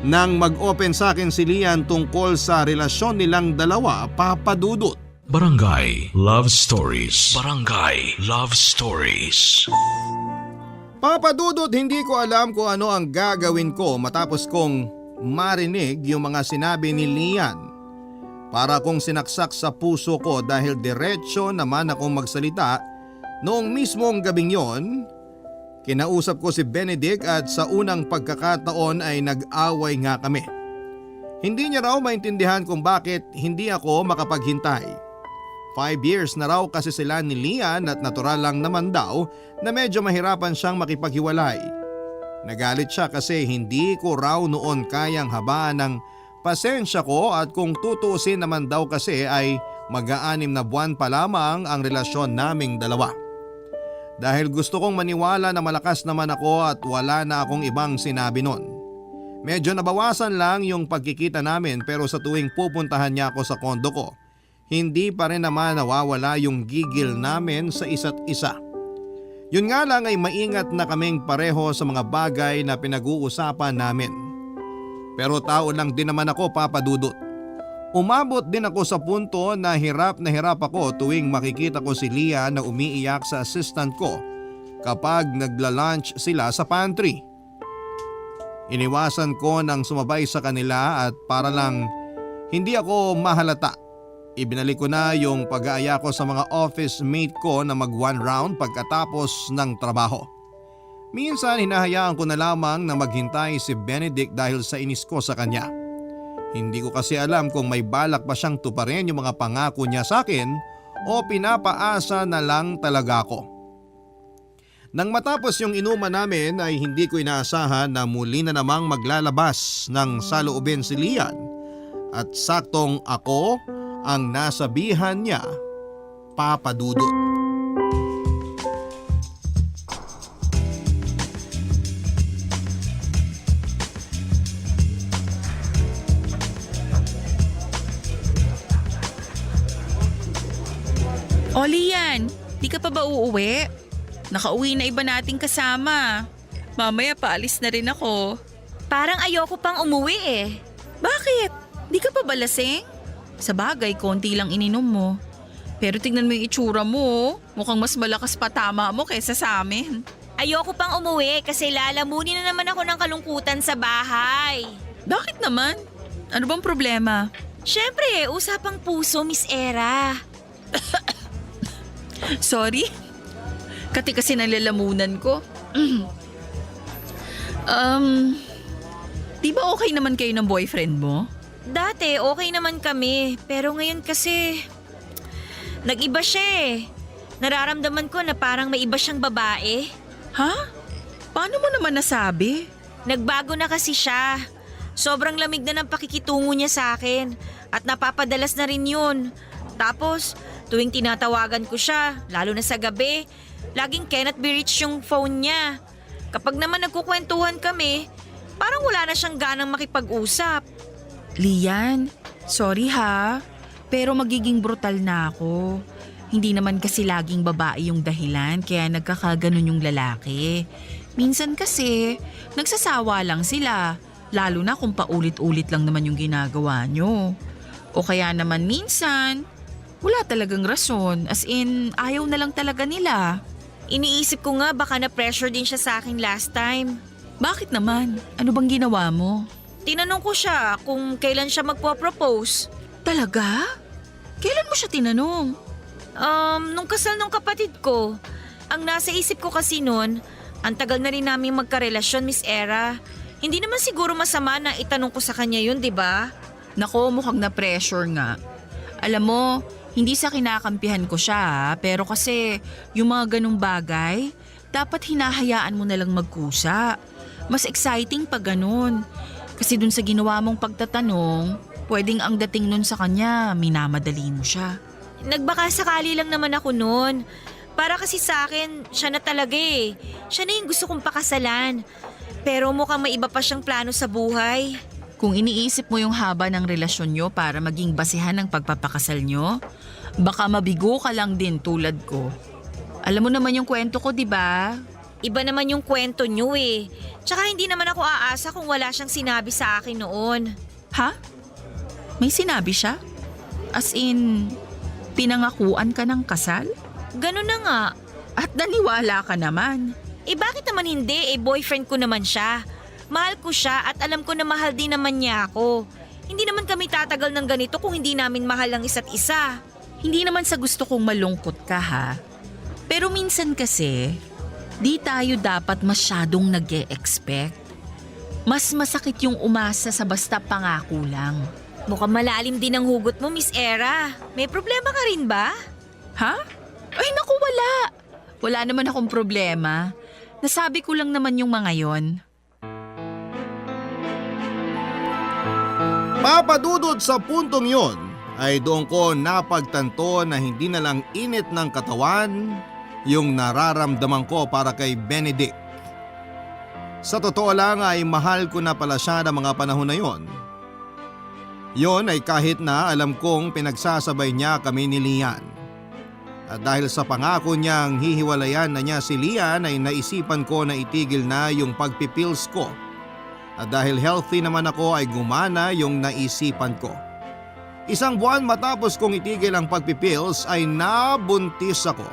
Nang mag-open sa akin si Lian tungkol sa relasyon nilang dalawa, Papa Dudut. Barangay Love Stories. Barangay Love Stories. Papa Dudut, hindi ko alam kung ano ang gagawin ko matapos kong marinig yung mga sinabi ni Lian. Para kong sinaksak sa puso ko dahil diretsyo naman akong magsalita. Noong mismong gabing yon, kinausap ko si Benedict at sa unang pagkakataon ay nag-away nga kami. Hindi niya raw maintindihan kung bakit hindi ako makapaghintay. 5 years na raw kasi sila ni Lian at natural lang naman daw na medyo mahirapan siyang makipaghiwalay. Nagalit siya kasi hindi ko raw noon kayang habaan ng pasensya ko at kung tutuusin naman daw kasi ay mag-aanim na buwan pa lamang ang relasyon naming dalawa. Dahil gusto kong maniwala na malakas naman ako at wala na akong ibang sinabi nun. Medyo nabawasan lang yung pagkikita namin pero sa tuwing pupuntahan niya ako sa kondo ko, hindi pa rin naman nawawala yung gigil namin sa isa't isa. Yun nga lang ay maingat na kaming pareho sa mga bagay na pinag-uusapan namin. Pero tao lang din naman ako, Papa Dudut. Umabot din ako sa punto na hirap ako tuwing makikita ko si Lian na umiiyak sa assistant ko kapag nagla-lunch sila sa pantry. Iniwasan ko nang sumabay sa kanila at para lang hindi ako mahalata. Ibinalik ko na yung pag-aaya ko sa mga office mate ko na mag one round pagkatapos ng trabaho. Minsan hinahayaan ko na lamang na maghintay si Benedict dahil sa inis ko sa kanya. Hindi ko kasi alam kung may balak pa siyang tuparin yung mga pangako niya sa akin o pinapaasa na lang talaga ako. Nang matapos yung inuman namin ay hindi ko inaasahan na muli na namang maglalabas ng saloobin si Lian at saktong ako ang nasabihan niya, Papa Dudut. O Lian, di ka pa ba uuwi? Nakauwi na iba nating kasama. Mamaya paalis na rin ako. Parang ayoko pang umuwi eh. Bakit? Di ka pa ba lasing? Sa bagay, konti lang ininom mo. Pero tingnan mo yung itsura mo. Mukhang mas malakas pa tama mo kaysa sa amin. Ayoko pang umuwi kasi lalamunin na naman ako ng kalungkutan sa bahay. Bakit naman? Ano bang problema? Siyempre, usapang puso, Miss Era. Sorry? Kati kasi nalalamunan ko. Di ba okay naman kayo ng boyfriend mo? Dati okay naman kami, pero ngayon kasi nag-iba siya eh. Nararamdaman ko na parang may iba siyang babae. Ha? Paano mo naman nasabi? Nagbago na kasi siya. Sobrang lamig na ng pakikitungo niya sa akin at napapadalas na rin yun. Tapos, tuwing tinatawagan ko siya, lalo na sa gabi, laging cannot be reached yung phone niya. Kapag naman nagkukwentuhan kami, parang wala na siyang ganang makipag-usap. Lian, sorry ha, pero magiging brutal na ako. Hindi naman kasi laging babae yung dahilan kaya nagkakaganon yung lalaki. Minsan kasi, nagsasawa lang sila, lalo na kung paulit-ulit lang naman yung ginagawa nyo. O kaya naman minsan, wala talagang rason, as in ayaw na lang talaga nila. Iniisip ko nga baka na-pressure din siya sa akin last time. Bakit naman? Ano bang ginawa mo? Tinanong ko siya kung kailan siya magpo-propose. Talaga? Kailan mo siya tinanong? Nung kasal nung kapatid ko. Ang nasa isip ko kasi noon, ang tagal na rin namin magkarelasyon, Miss Era. Hindi naman siguro masama na itanong ko sa kanya yun, di ba? Nako, mukhang na-pressure nga. Alam mo, hindi sa kinakampihan ko siya pero kasi yung mga ganong bagay, dapat hinahayaan mo na lang magkusa. Mas exciting pag ganun. Kasi dun sa ginawa mong pagtatanong, pwedeng ang dating nun sa kanya, minamadali mo siya. Nagbaka sakali lang naman ako noon. Para kasi sa akin, siya na talaga eh. Siya na yung gusto kong pakasalan. Pero mukhang may iba pa siyang plano sa buhay. Kung iniisip mo yung haba ng relasyon nyo para maging basihan ng pagpapakasal nyo, baka mabigo ka lang din tulad ko. Alam mo naman yung kwento ko, di ba? Iba naman yung kwento niyo eh. Tsaka hindi naman ako aasa kung wala siyang sinabi sa akin noon. Ha? May sinabi siya? As in, pinangakuan ka ng kasal? Ganun na nga. At naniwala ka naman. Eh bakit naman hindi? Eh boyfriend ko naman siya. Mahal ko siya at alam ko na mahal din naman niya ako. Hindi naman kami tatagal ng ganito kung hindi namin mahal ang isa't isa. Hindi naman sa gusto kong malungkot ka ha. Pero minsan kasi, di tayo dapat masyadong nag-e-expect. Mas masakit yung umasa sa basta pangako lang. Mukhang malalim din ang hugot mo, Miss Era. May problema ka rin ba? Ha? Ay naku, wala. Wala naman akong problema. Nasabi ko lang naman yung mga yon. Papadudod sa puntong yon ay doon ko napagtanto na hindi na lang init ng katawan yung nararamdaman ko para kay Benedict. Sa totoo lang ay mahal ko na pala siya ng mga panahon na yon. Yon ay kahit na alam kong pinagsasabay niya kami ni Lian. At dahil sa pangako niyang hihiwalayan na niya si Lian ay naisipan ko na itigil na yung pagpipills ko. At dahil healthy naman ako ay gumana yung naisipan ko. Isang buwan matapos kong itigil ang pagpipills ay nabuntis ako.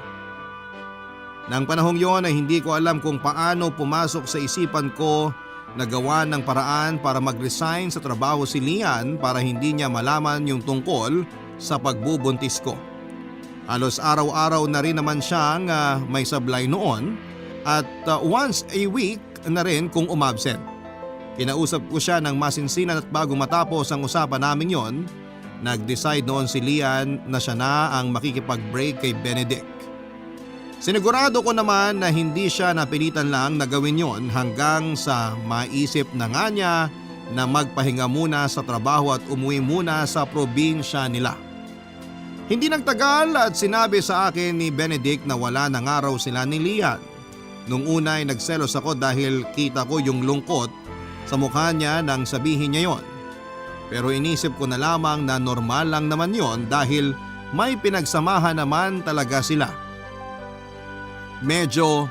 Nang panahong yon ay hindi ko alam kung paano pumasok sa isipan ko na gawa ng paraan para mag-resign sa trabaho si Lian para hindi niya malaman yung tungkol sa pagbubuntis ko. Halos araw-araw na rin naman siyang may sablay noon at once a week na rin kung umabsent. Kinausap ko siya ng masinsinan at bago matapos ang usapan namin yon, nag-decide noon si Lian na siya na ang makikipag-break kay Benedict. Sinigurado ko naman na hindi siya napilitan lang na gawin yon hanggang sa maisip na nga niya na magpahinga muna sa trabaho at umuwi muna sa probinsya nila. Hindi nagtagal at sinabi sa akin ni Benedict na wala na nga raw sila ni Lian. Nung una ay nagselos ako dahil kita ko yung lungkot sa mukha niya nang sabihin niya yon. Pero inisip ko na lamang na normal lang naman yon dahil may pinagsamahan naman talaga sila. Medyo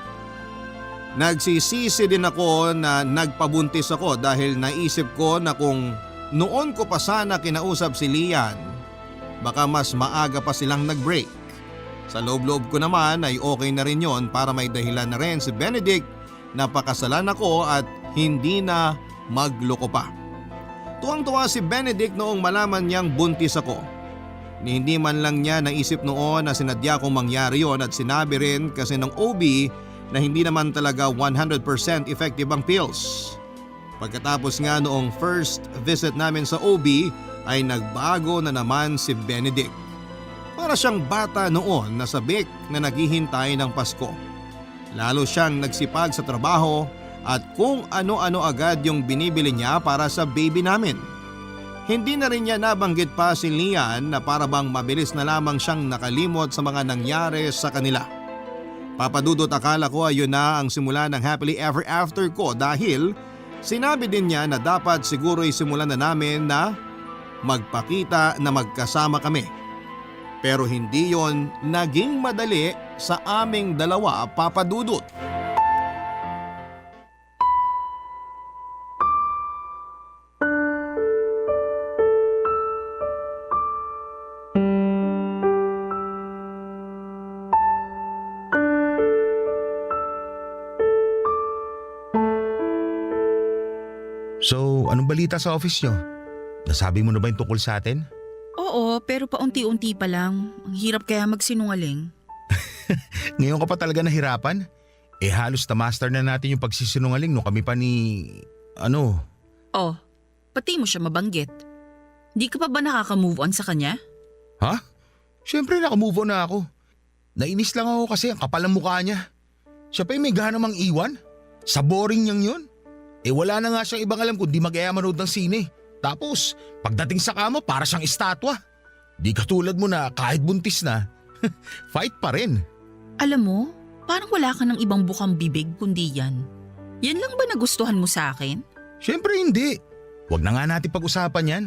nagsisisi din ako na nagpabuntis ako dahil naisip ko na kung noon ko pa sana kinausap si Lian, baka mas maaga pa silang nag-break. Sa loob-loob ko naman ay okay na rin yon para may dahilan na rin si Benedict na pakasalan ako at hindi na magloko pa. Tuwang-tuwa si Benedict noong malaman niyang buntis ako. Hindi man lang niya naisip noon na sinadya kong mangyari yon at sinabi rin kasi ng OB na hindi naman talaga 100% effective ang pills. Pagkatapos nga noong first visit namin sa OB ay nagbago na naman si Benedict. Para siyang bata noon na sabik na naghihintay ng Pasko. Lalo siyang nagsipag sa trabaho at kung ano-ano agad yung binibili niya para sa baby namin. Hindi na rin niya nabanggit pa si Lian na para bang mabilis na lamang siyang nakalimot sa mga nangyari sa kanila. Papadudot, akala ko ayun na ang simula ng happily ever after ko dahil sinabi din niya na dapat siguro'y simulan na namin na magpakita na magkasama kami. Pero hindi yon naging madali sa aming dalawa, Papadudot. So, anong balita sa office nyo? Nasabi mo na ba yung tungkol sa atin? Oo, pero paunti-unti pa lang. Ang hirap kaya magsinungaling. Ngayon ka pa talaga nahirapan? Halos na-master na natin yung pagsisinungaling no kami pa ni… Oh, pati mo siya mabanggit. Di ka pa ba nakaka-move on sa kanya? Ha? Siyempre nakamove on na ako. Nainis lang ako kasi ang kapal ng mukha niya. Siya pa yung may gana mang iwan? Sa boring niyang yun? Wala na nga siyang ibang alam kundi mag-aya manood ng sine. Tapos, pagdating sa kama para siyang estatwa. Di katulad mo na kahit buntis na, fight pa rin. Alam mo, parang wala ka ng ibang bukang bibig kundi yan. Yan lang ba nagustuhan mo sa akin? Siyempre hindi. Huwag na nga natin pag-usapan yan.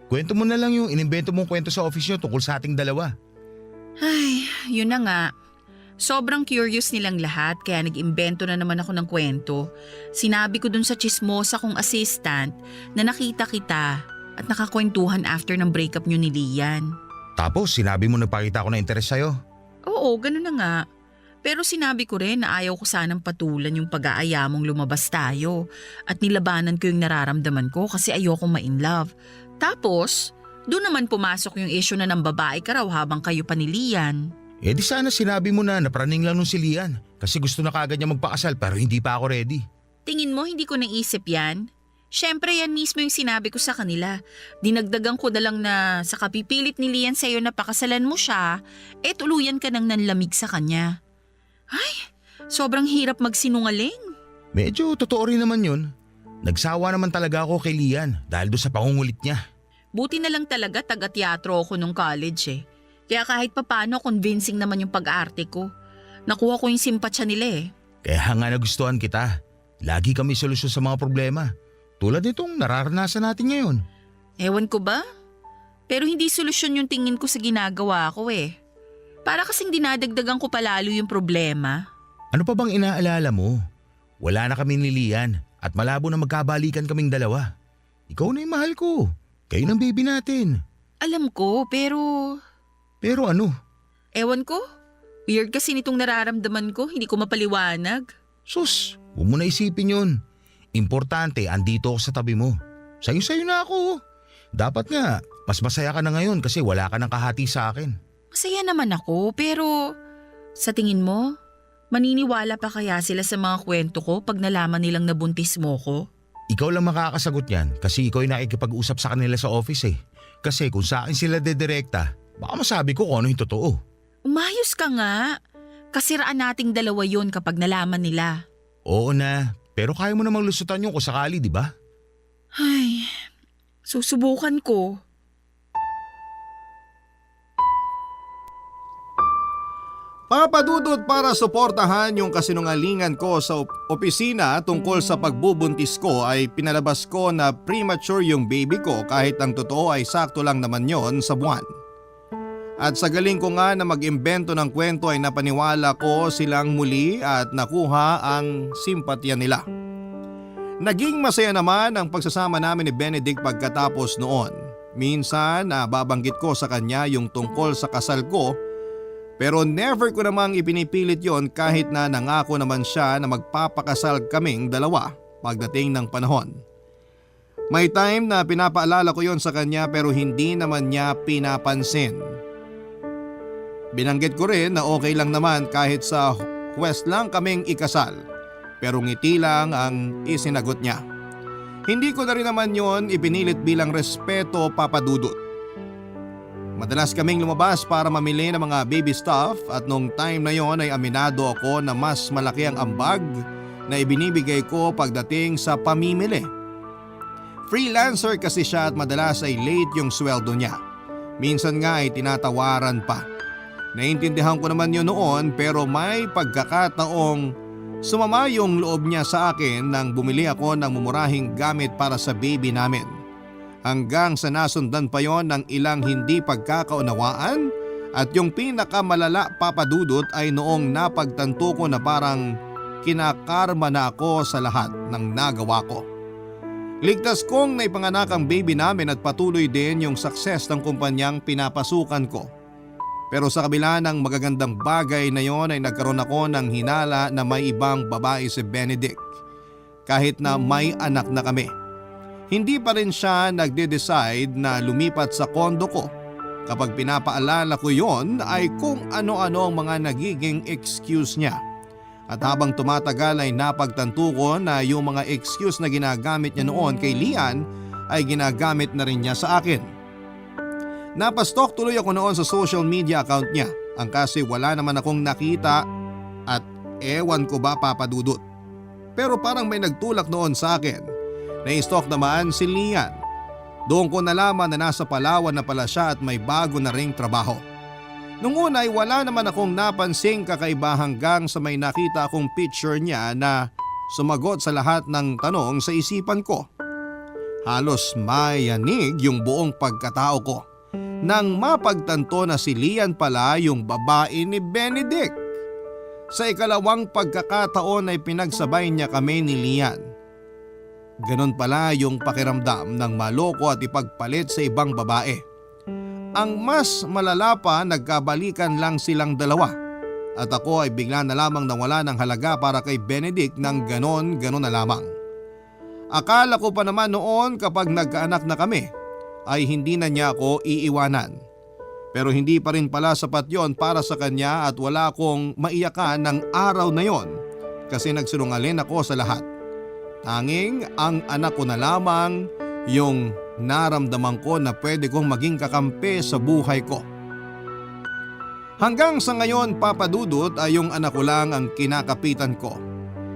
Kwento mo na lang yung inimbento mong kwento sa office nyo tungkol sa ating dalawa. Ay, yun na nga. Sobrang curious nilang lahat kaya nag-imbento na naman ako ng kwento. Sinabi ko dun sa chismosa kong assistant na nakita kita at nakakwentuhan after ng breakup nyo ni Lian. Tapos sinabi mo nagpakita ako na interes sa'yo. Oo, ganun na nga. Pero sinabi ko rin na ayaw ko sanang patulan yung pag-aaya mong lumabas tayo at nilabanan ko yung nararamdaman ko kasi ayokong ma-in love. Tapos, doon naman pumasok yung issue na ng babae ka raw habang kayo pa ni Lian. Di sana sinabi mo na napraning lang nung si Lian kasi gusto na kagad niya magpakasal pero hindi pa ako ready. Tingin mo hindi ko naisip yan? Siyempre yan mismo yung sinabi ko sa kanila. Dinagdagan ko na lang na sa kapipilit ni Lian sa'yo na pakasalan mo siya, tuluyan ka nang nanlamig sa kanya. Ay, sobrang hirap magsinungaling. Medyo totoo rin naman yun. Nagsawa naman talaga ako kay Lian dahil doon sa pangungulit niya. Buti na lang talaga taga-teatro ako nung college eh. Kaya kahit papano convincing naman yung pag-arte ko. Nakuha ko yung simpatsya nila eh. Kaya nga nagustuhan kita. Lagi kami solusyon sa mga problema. Tulad nitong nararanasan natin ngayon. Ewan ko ba? Pero hindi solusyon yung tingin ko sa ginagawa ko eh. Para kasing dinadagdagan ko palalo yung problema. Ano pa bang inaalala mo? Wala na kami ni Lian at malabo na magkabalikan kaming dalawa. Ikaw na yung mahal ko. Kayo ng baby natin. Alam ko pero… Pero ano? Ewan ko. Weird kasi nitong nararamdaman ko, hindi ko mapaliwanag. Sus, huwag mo na isipin yun. Importante, andito ako sa tabi mo. Sayo-sayo na ako. Dapat nga, mas masaya ka na ngayon kasi wala ka ng kahati sa akin. Masaya naman ako pero sa tingin mo, maniniwala pa kaya sila sa mga kwento ko pag nalaman nilang nabuntis mo ko? Ikaw lang makakasagot yan kasi ikaw yung nakikipag-usap sa kanila sa office eh. Kasi kung sa akin sila dedirekta, baka masabi ko kung ano yung totoo. Umayos ka nga. Kasiraan nating dalawa yun kapag nalaman nila. Oo na, pero kaya mo namang lusutan yun kung sakali, di ba? Ay, susubukan ko. Papadudot, para suportahan yung kasinungalingan ko sa opisina tungkol sa pagbubuntis ko ay pinalabas ko na premature yung baby ko kahit ang totoo ay sakto lang naman yon sa buwan. At sa galing ko nga na mag-imbento ng kwento ay napaniwala ko silang muli at nakuha ang simpatya nila. Naging masaya naman ang pagsasama namin ni Benedict pagkatapos noon. Minsan babanggit ko sa kanya yung tungkol sa kasal ko, pero never ko namang ipinipilit yon kahit na nangako naman siya na magpapakasal kaming dalawa pagdating ng panahon. May time na pinapaalala ko yon sa kanya pero hindi naman niya pinapansin. Binanggit ko rin na okay lang naman kahit sa quest lang kaming ikasal, pero ngiti lang ang isinagot niya. Hindi ko na rin naman yon ipinilit bilang respeto, Papadudot. Madalas kaming lumabas para mamili ng mga baby stuff at nung time na yon ay aminado ako na mas malaki ang ambag na ibinibigay ko pagdating sa pamimili. Freelancer kasi siya at madalas ay late yung sweldo niya. Minsan nga ay tinatawaran pa. Naintindihan ko naman yun noon pero may pagkakataong sumama yung loob niya sa akin nang bumili ako ng mumurahing gamit para sa baby namin. Hanggang sa nasundan pa yon ng ilang hindi pagkakaunawaan at yung pinakamalala papadudot ay noong napagtanto ko na parang kinakarma na ako sa lahat ng nagawa ko. Ligtas kong naipanganak ang baby namin at patuloy din yung success ng kumpanyang pinapasukan ko. Pero sa kabila ng magagandang bagay na yon ay nagkaroon ako ng hinala na may ibang babae si Benedict. Kahit na may anak na kami. Hindi pa rin siya nagde-decide na lumipat sa kondo ko. Kapag pinapaalala ko yon ay kung ano-ano ang mga nagiging excuse niya. At habang tumatagal ay napagtanto ko na yung mga excuse na ginagamit niya noon kay Lian ay ginagamit na rin niya sa akin. Napastok tuloy ako noon sa social media account niya. Ang kasi wala naman akong nakita at ewan ko ba papadudot. Pero parang may nagtulak noon sa akin. Na-stalk naman si Lian. Doon ko nalaman na nasa Palawan na pala siya at may bago na ring trabaho. Nung una ay wala naman akong napansing kakaiba hanggang sa may nakita akong picture niya na sumagot sa lahat ng tanong sa isipan ko. Halos mayanig yung buong pagkatao ko nang mapagtanto na si Lian pala yung babae ni Benedict. Sa ikalawang pagkakataon ay pinagsabay niya kami ni Lian. Ganon pala yung pakiramdam ng maloko at ipagpalit sa ibang babae. Ang mas malala pa, nagkabalikan lang silang dalawa at ako ay bigla na lamang nawala ng halaga para kay Benedict ng ganon na lamang. Akala ko pa naman noon kapag nagkaanak na kami ay hindi na niya ako iiwanan. Pero hindi pa rin pala sapat yon para sa kanya at wala akong maiyakan ng araw na yon kasi nagsinungaling ako sa lahat. Tanging ang anak ko na lamang yung naramdaman ko na pwede kong maging kakampi sa buhay ko. Hanggang sa ngayon papadudot ay yung anak ko lang ang kinakapitan ko.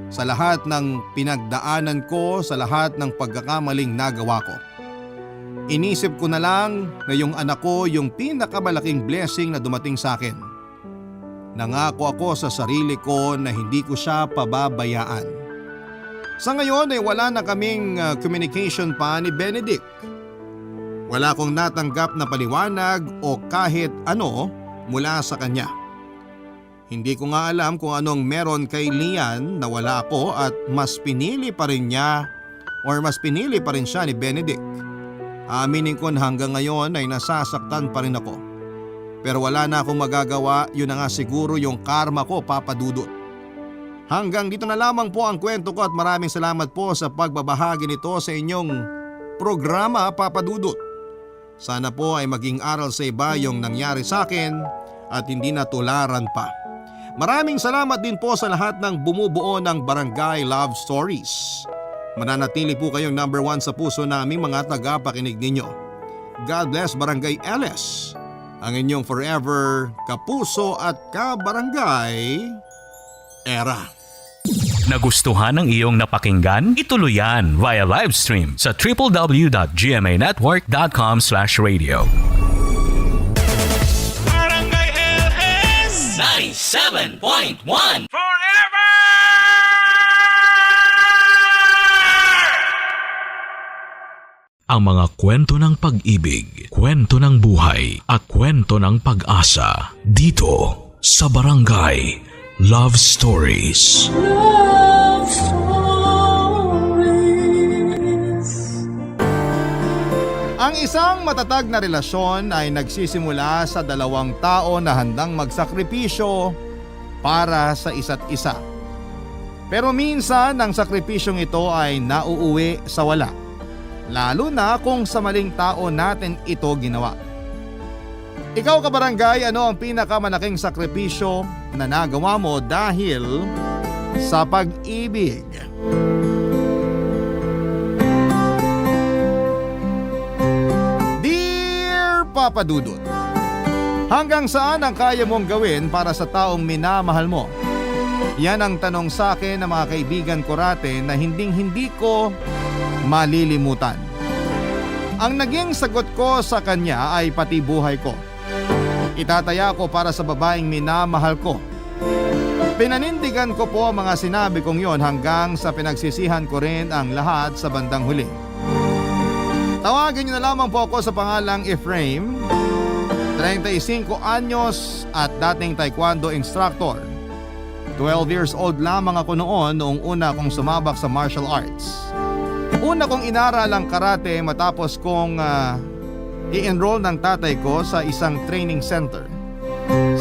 Sa lahat ng pinagdaanan ko, sa lahat ng pagkakamaling nagawa ko. Inisip ko na lang na yung anak ko yung pinakamalaking blessing na dumating sa akin. Nangako ako sa sarili ko na hindi ko siya pababayaan. Sa ngayon ay wala na kaming communication pa ni Benedict. Wala akong natanggap na paliwanag o kahit ano mula sa kanya. Hindi ko nga alam kung anong meron kay Lian na wala ako at mas pinili pa rin siya ni Benedict. Aminin ko na hanggang ngayon ay nasasaktan pa rin ako. Pero wala na akong magagawa, yun na nga siguro yung karma ko papadudot. Hanggang dito na lamang po ang kwento ko at maraming salamat po sa pagbabahagi nito sa inyong programa papadudot. Sana po ay maging aral sa iba yung nangyari sa akin at hindi natularan pa. Maraming salamat din po sa lahat ng bumubuo ng Barangay Love Stories. Mananatili po kayong number 1 sa puso naming mga tagapakinig ninyo. God bless Barangay LS, ang inyong forever kapuso at kabarangay era. Nagustuhan ng iyong napakinggan? Ituloy yan via live stream sa www.gmanetwork.com/radio. Barangay LS 97.1 Forever! Ang mga kwento ng pag-ibig, kwento ng buhay at kwento ng pag-asa dito sa Barangay Love Stories. Love Stories. Ang isang matatag na relasyon ay nagsisimula sa dalawang tao na handang magsakripisyo para sa isa't isa. Pero minsan ang sakripisyong ito ay nauuwi sa wala. Lalo na kung sa maling tao natin ito ginawa. Ikaw kabarangay, ano ang pinakamalaking sakripisyo na nagawa mo dahil sa pag-ibig? Dear Papa Dudut, Hanggang saan ang kaya mong gawin para sa taong minamahal mo? Yan ang tanong sa akin ng mga kaibigan ko rate na hindi ko malilimutan. Ang naging sagot ko sa kanya ay pati buhay ko. Itataya ko para sa babaeng minamahal ko. Pinanindigan ko po ang mga sinabi kong yon hanggang sa pinagsisihan ko rin ang lahat sa bandang huli. Tawagin niyo na lamang po ako sa pangalang Efraim, 35 anyos at dating taekwondo instructor. 12 years old lamang ako noong una kong sumabak sa martial arts. Una kong inaral ang karate matapos kong i-enroll ng tatay ko sa isang training center.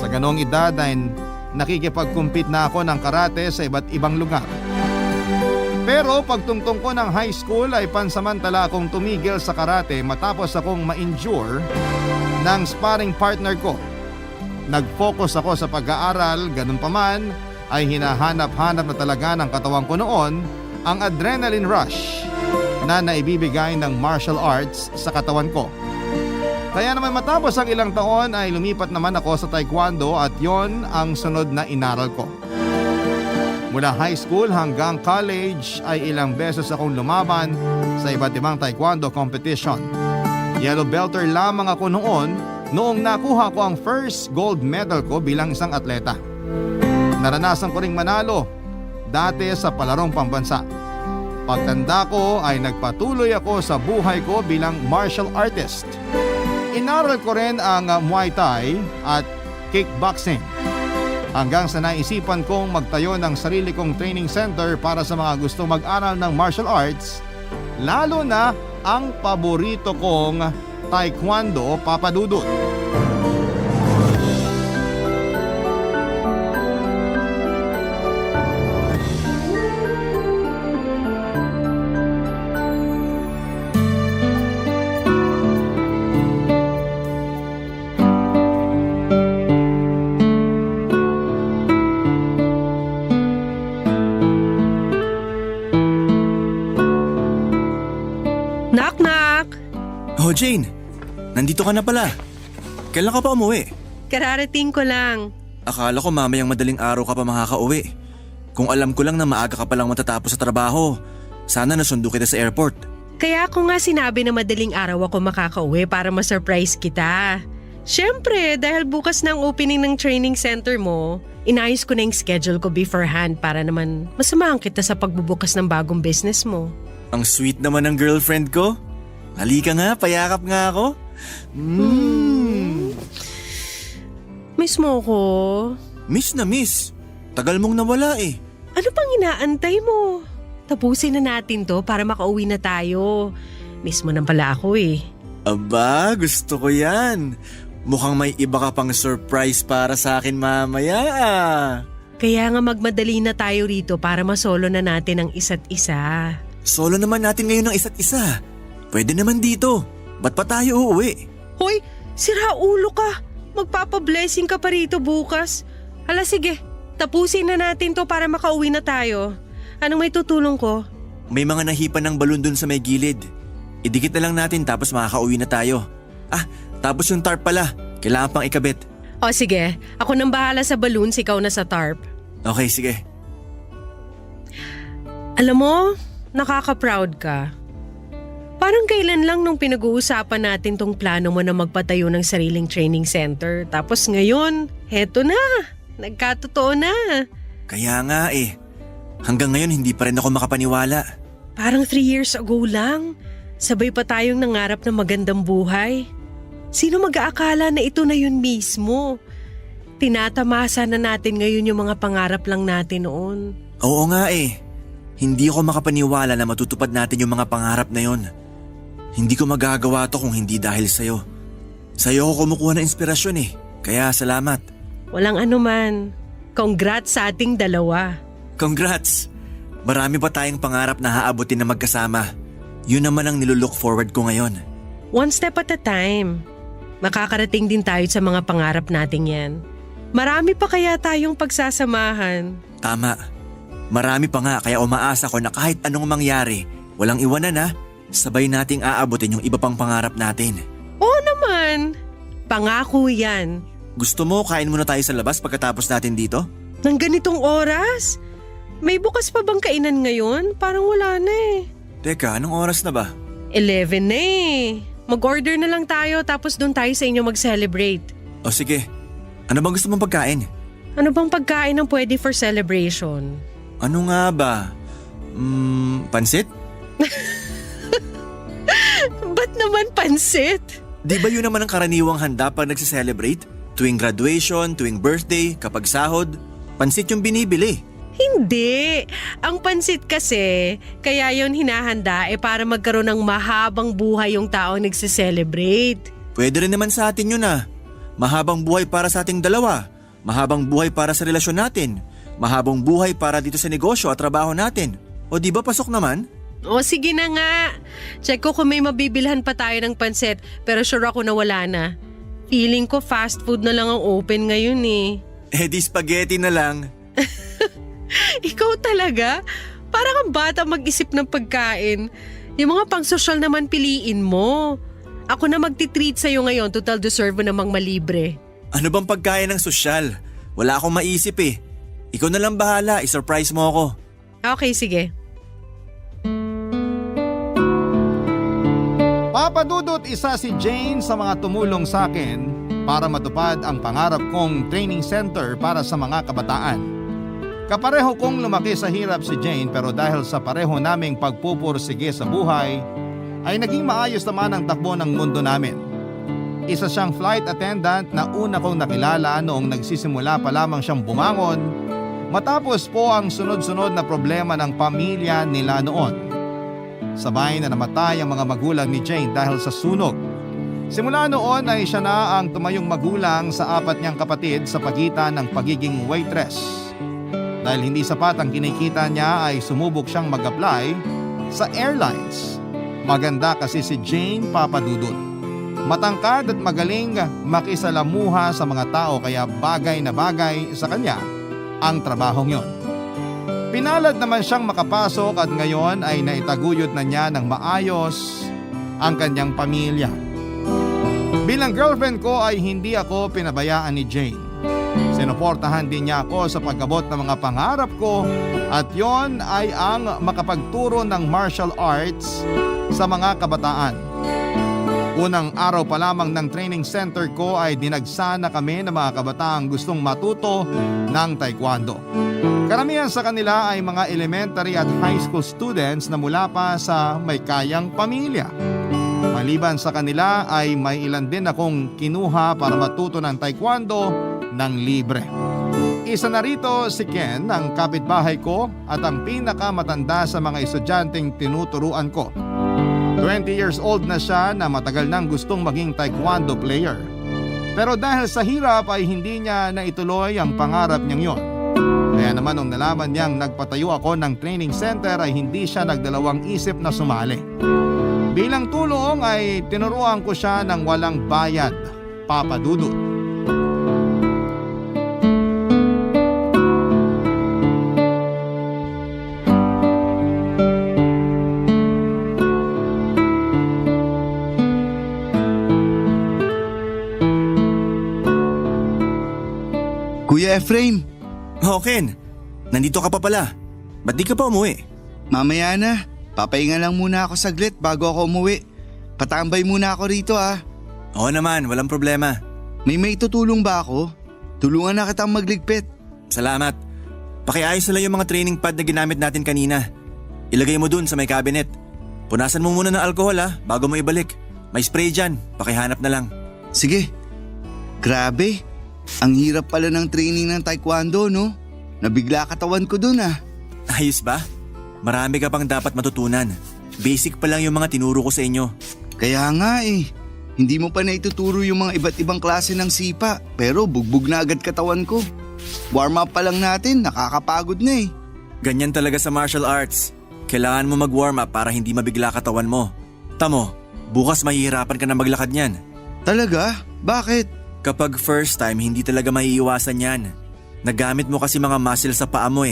Sa ganong edad ay nakikipag-compete na ako ng karate sa iba't ibang lugar. Pero pagtungtong ko ng high school ay pansamantala akong tumigil sa karate matapos akong ma-injure ng sparring partner ko. Nag-focus ako sa pag-aaral, ganun pa man ay hinahanap-hanap na talaga ng katawan ko noon ang adrenaline rush na naibibigay ng martial arts sa katawan ko. Kaya naman matapos ang ilang taon ay lumipat naman ako sa taekwondo at yon ang sunod na inaral ko. Mula high school hanggang college ay ilang beses akong lumaban sa iba't ibang taekwondo competition. Yellow belter lamang ako noong nakuha ko ang first gold medal ko bilang isang atleta. Naranasan ko ring manalo dati sa palarong pambansa. Pagtanda ko ay nagpatuloy ako sa buhay ko bilang martial artist. Inaral ko rin ang Muay Thai at kickboxing. Hanggang sa naisipan kong magtayo ng sarili kong training center para sa mga gusto mag-aral ng martial arts, lalo na ang paborito kong taekwondo, Papa Dudut. Knock-knock! Oh, Jane. Nandito ka na pala. Kailan ka pa umuwi? Kararating ko lang. Akala ko mamayang madaling araw ka pa makakauwi. Kung alam ko lang na maaga ka palang matatapos sa trabaho, sana nasundo kita sa airport. Kaya ako nga sinabi na madaling araw ako makakauwi para ma-surprise kita. Siyempre, dahil bukas na ang opening ng training center mo, inayos ko na yung schedule ko beforehand para naman masamahan kita sa pagbubukas ng bagong business mo. Ang sweet naman ng girlfriend ko. Halika nga, payakap nga ako. Miss mo ko? Miss na miss. Tagal mong nawala eh. Ano pang inaantay mo? Tapusin na natin to para makauwi na tayo. Miss mo nang pala ako eh. Aba, gusto ko yan. Mukhang may iba ka pang surprise para sa akin mamaya. Kaya nga magmadali na tayo rito para masolo na natin ang isa't isa. Solo naman natin ngayon ng isa't isa. Pwede naman dito. Ba't pa tayo uuwi? Hoy, sira ulo ka. Magpapablessing ka pa rito bukas. Hala sige, tapusin na natin to para makauwi na tayo. Anong may tutulong ko? May mga nahipan ng balon dun sa may gilid. Idikit na lang natin tapos makakauwi na tayo. Tapos yung tarp pala. Kailangan pang ikabit. O sige, ako nang bahala sa balloons, ikaw na sa tarp. Okay, sige. Alam mo, nakaka-proud ka. Parang kailan lang nung pinag-uusapan natin tong plano mo na magpatayo ng sariling training center. Tapos ngayon, heto na. Nagkatotoo na. Kaya nga eh. Hanggang ngayon hindi pa rin ako makapaniwala. Parang 3 years ago lang. Sabay pa tayong nangarap ng magandang buhay. Sino mag-aakala na ito na yun mismo? Tinatamasa na natin ngayon yung mga pangarap lang natin noon. Oo nga eh. Hindi ako makapaniwala na matutupad natin yung mga pangarap na yon. Hindi ko magagawa to kung hindi dahil sa'yo. Sa'yo ako kumukuha ng inspirasyon eh. Kaya salamat. Walang anuman. Congrats sa ating dalawa. Congrats! Marami pa tayong pangarap na haabutin na magkasama. Yun naman ang nilulook forward ko ngayon. One step at a time. Makakarating din tayo sa mga pangarap natin yan. Marami pa kaya tayong pagsasamahan. Tama. Marami pa nga kaya umaasa ko na kahit anong mangyari, walang iwanan na, sabay nating aabutin yung iba pang pangarap natin. Oo naman. Pangako yan. Gusto mo kain muna tayo sa labas pagkatapos natin dito? Nang ganitong oras? May bukas pa bang kainan ngayon? Parang wala na eh. Teka, anong oras na ba? 11 na eh. Mag-order na lang tayo tapos doon tayo sa inyo mag-celebrate. O sige, ano bang gusto mong pagkain? Ano bang pagkain ang pwede for celebration? Ano nga ba? Pansit? Ba't naman pansit? Di ba yun naman ang karaniwang handa pag nagse-celebrate? Tuwing graduation, tuwing birthday, kapag sahod, pansit yung binibili. Hindi. Ang pansit kasi, kaya yon hinahanda para magkaroon ng mahabang buhay yung taong nagse-celebrate. Pwede rin naman sa atin yun ah. Mahabang buhay para sa ating dalawa. Mahabang buhay para sa relasyon natin. Mahabang buhay para dito sa negosyo at trabaho natin. O di ba pasok naman? O sige na nga. Check ko kung may mabibilhan pa tayo ng pansit pero sure ako na wala na. Feeling ko fast food na lang ang open ngayon eh. Di spaghetti na lang. Ikaw talaga? Para kang bata mag-isip ng pagkain. Yung mga pang-social naman piliin mo. Ako na magti-treat sa'yo ngayon, total deserve mo namang malibre. Ano bang pagkain ng sosyal? Wala akong maisip eh. Ikaw na lang bahala, i-surprise mo ako. Okay, sige. Papa Dudut, isa si Jane sa mga tumulong sa akin para matupad ang pangarap kong training center para sa mga kabataan. Kapareho kong lumaki sa hirap si Jane pero dahil sa pareho naming pagpupursige sa buhay, ay naging maayos naman ang takbo ng mundo namin. Isa siyang flight attendant na una kong nakilala noong nagsisimula pa lamang siyang bumangon matapos po ang sunod-sunod na problema ng pamilya nila noon. Sabay na namatay ang mga magulang ni Jane dahil sa sunog. Simula noon ay siya na ang tumayong magulang sa 4 niyang kapatid sa pagitan ng pagiging waitress. Dahil hindi sapat ang kinikita niya ay sumubok siyang mag-apply sa airlines. Maganda kasi si Jane, Papa Dudut. Matangkad at magaling makisalamuha sa mga tao kaya bagay na bagay sa kanya ang trabahong yon. Pinalad naman siyang makapasok at ngayon ay naitaguyod na niya ng maayos ang kanyang pamilya. Bilang girlfriend ko ay hindi ako pinabayaan ni Jane. Sinuportahan din niya ako sa pag-abot ng mga pangarap ko at yon ay ang makapagturo ng martial arts sa mga kabataan. Unang araw pa lamang ng training center ko ay dinagsana kami ng mga kabataang gustong matuto ng taekwondo. Karamihan sa kanila ay mga elementary at high school students na mula pa sa may kayang pamilya. Maliban sa kanila ay may ilan din akong kinuha para matuto ng taekwondo ng libre. Isa na rito si Ken, ang kapitbahay ko at ang pinakamatanda sa mga estudyanteng tinuturuan ko. 20 years old na siya na matagal nang gustong maging taekwondo player. Pero dahil sa hirap ay hindi niya naituloy ang pangarap niyang yon. Kaya naman nung nalaman niyang nagpatayo ako ng training center ay hindi siya nagdalawang isip na sumali. Bilang tulong ay tinuruan ko siya ng walang bayad, Papa Dudut. Kuya Efraim, Ken, nandito ka pa pala. Ba't di ka pa umuwi? mamaya na. Papahinga lang muna ako saglit bago ako umuwi. Patambay muna ako rito ah. Oo naman, walang problema. May maitutulong ba ako? Tulungan na kitang magligpit. Salamat. Pakiayos na lang yung mga training pad na ginamit natin kanina. Ilagay mo dun sa may cabinet. Punasan mo muna ng alcohol bago mo ibalik. May spray dyan, pakihanap na lang. Sige. Grabe. Ang hirap pala ng training ng taekwondo, no? Nabigla katawan ko dun ah. Ayos ba? Marami ka pang dapat matutunan. Basic pa lang yung mga tinuro ko sa inyo. Kaya nga eh. Hindi mo pa naituturo yung mga iba't ibang klase ng sipa, pero bugbog na agad katawan ko. Warm up pa lang natin, nakakapagod na eh. Ganyan talaga sa martial arts. Kailangan mo mag-warm up para hindi mabigla katawan mo. Tamo, bukas mahihirapan ka na maglakad niyan. Talaga? Bakit? Kapag first time, hindi talaga maiiwasan yan. Nagamit mo kasi mga muscle sa paa mo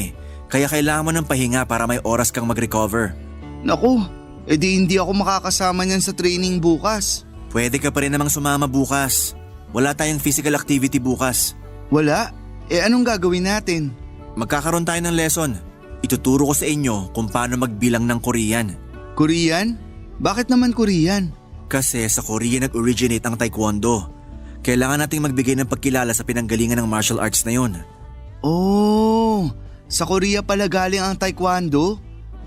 kaya kailangan mo ng pahinga para may oras kang mag-recover. Naku, edi hindi ako makakasama niyan sa training bukas. Pwede ka pa rin namang sumama bukas. Wala tayong physical activity bukas. Wala? Anong gagawin natin? Magkakaroon tayo ng lesson. Ituturo ko sa inyo kung paano magbilang ng Korean. Korean? Bakit naman Korean? Kasi sa Korea nag-originate ang Taekwondo. Kailangan nating magbigay ng pagkilala sa pinanggalingan ng martial arts na yon. Oh, sa Korea pala galing ang Taekwondo?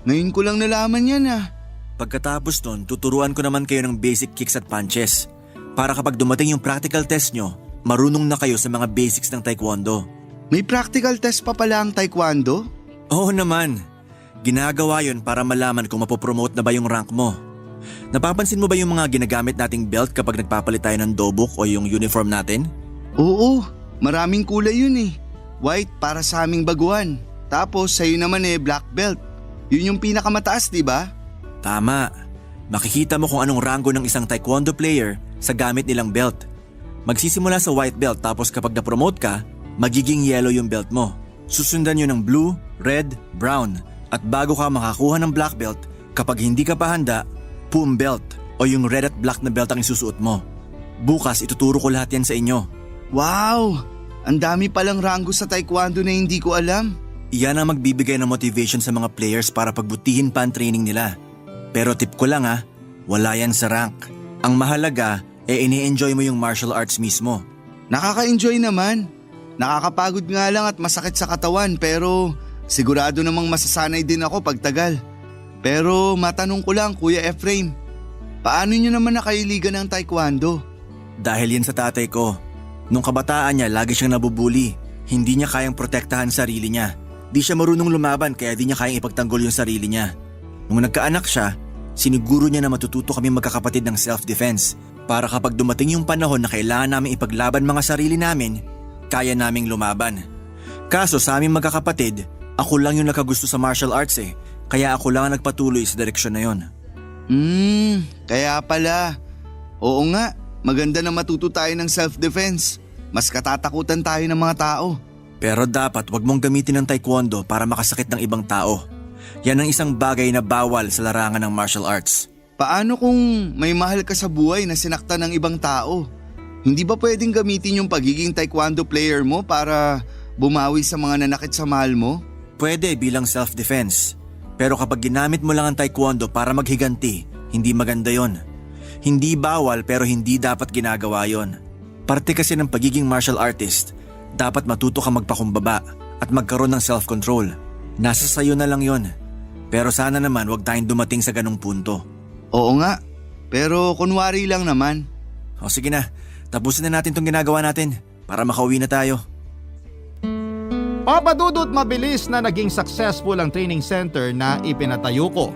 Ngayon ko lang nalaman yan ah. Pagkatapos nun, tuturuan ko naman kayo ng basic kicks at punches. Para kapag dumating yung practical test nyo, marunong na kayo sa mga basics ng Taekwondo. May practical test pa pala ang Taekwondo? Oo naman. Ginagawa yon para malaman kung mapopromote na ba yung rank mo. Napapansin mo ba yung mga ginagamit nating belt kapag nagpapalit tayo ng dobok o yung uniform natin? Oo, maraming kulay yun eh. White para sa aming baguhan. Tapos sa'yo naman black belt. Yun yung pinakamataas, di ba? Tama. Makikita mo kung anong rango ng isang Taekwondo player sa gamit nilang belt. Magsisimula sa white belt tapos kapag na-promote ka, magiging yellow yung belt mo. Susundan yun ng blue, red, brown. At bago ka makakuha ng black belt, kapag hindi ka pa handa, pum belt o yung red at black na belt ang isusuot mo. Bukas ituturo ko lahat yan sa inyo. Wow! Ang dami palang rango sa Taekwondo na hindi ko alam. Iyan ang magbibigay ng motivation sa mga players para pagbutihin pa ang training nila. Pero tip ko lang wala yan sa rank. Ang mahalaga ini-enjoy mo yung martial arts mismo. Nakaka-enjoy naman. Nakakapagod nga lang at masakit sa katawan pero sigurado namang masasanay din ako pagtagal. Pero matanong ko lang Kuya Efraim, paano nyo naman nakailigan ng Taekwondo? Dahil yan sa tatay ko. Nung kabataan niya lagi siyang nabubuli. Hindi niya kayang protektahan sarili niya. Di siya marunong lumaban kaya di niya kayang ipagtanggol yung sarili niya. Nung nagkaanak siya, siniguro niya na matututo kami magkakapatid ng self-defense para kapag dumating yung panahon na kailangan namin ipaglaban mga sarili namin, kaya naming lumaban. Kaso sa aming magkakapatid, ako lang yung nakagusto sa martial arts kaya ako lang ang nagpatuloy sa direksyon na yon. Kaya pala. Oo nga, maganda na matuto tayo ng self-defense. Mas katatakutan tayo ng mga tao. Pero dapat wag mong gamitin ng Taekwondo para makasakit ng ibang tao. Yan ang isang bagay na bawal sa larangan ng martial arts. Paano kung may mahal ka sa buhay na sinaktan ng ibang tao? Hindi ba pwedeng gamitin yung pagiging Taekwondo player mo para bumawi sa mga nanakit sa mahal mo? Pwede bilang self-defense. Pero kapag ginamit mo lang ang Taekwondo para maghiganti, hindi maganda yon. Hindi bawal pero hindi dapat ginagawa yon. Parte kasi ng pagiging martial artist, dapat matuto ka magpakumbaba at magkaroon ng self-control. Nasa sayo na lang yon. Pero sana naman wag tayong dumating sa ganung punto. Oo nga, pero kunwari lang naman. O sige na, tapusin na natin tong ginagawa natin para makauwi na tayo. Papadudot mabilis na naging successful ang training center na ipinatayo ko.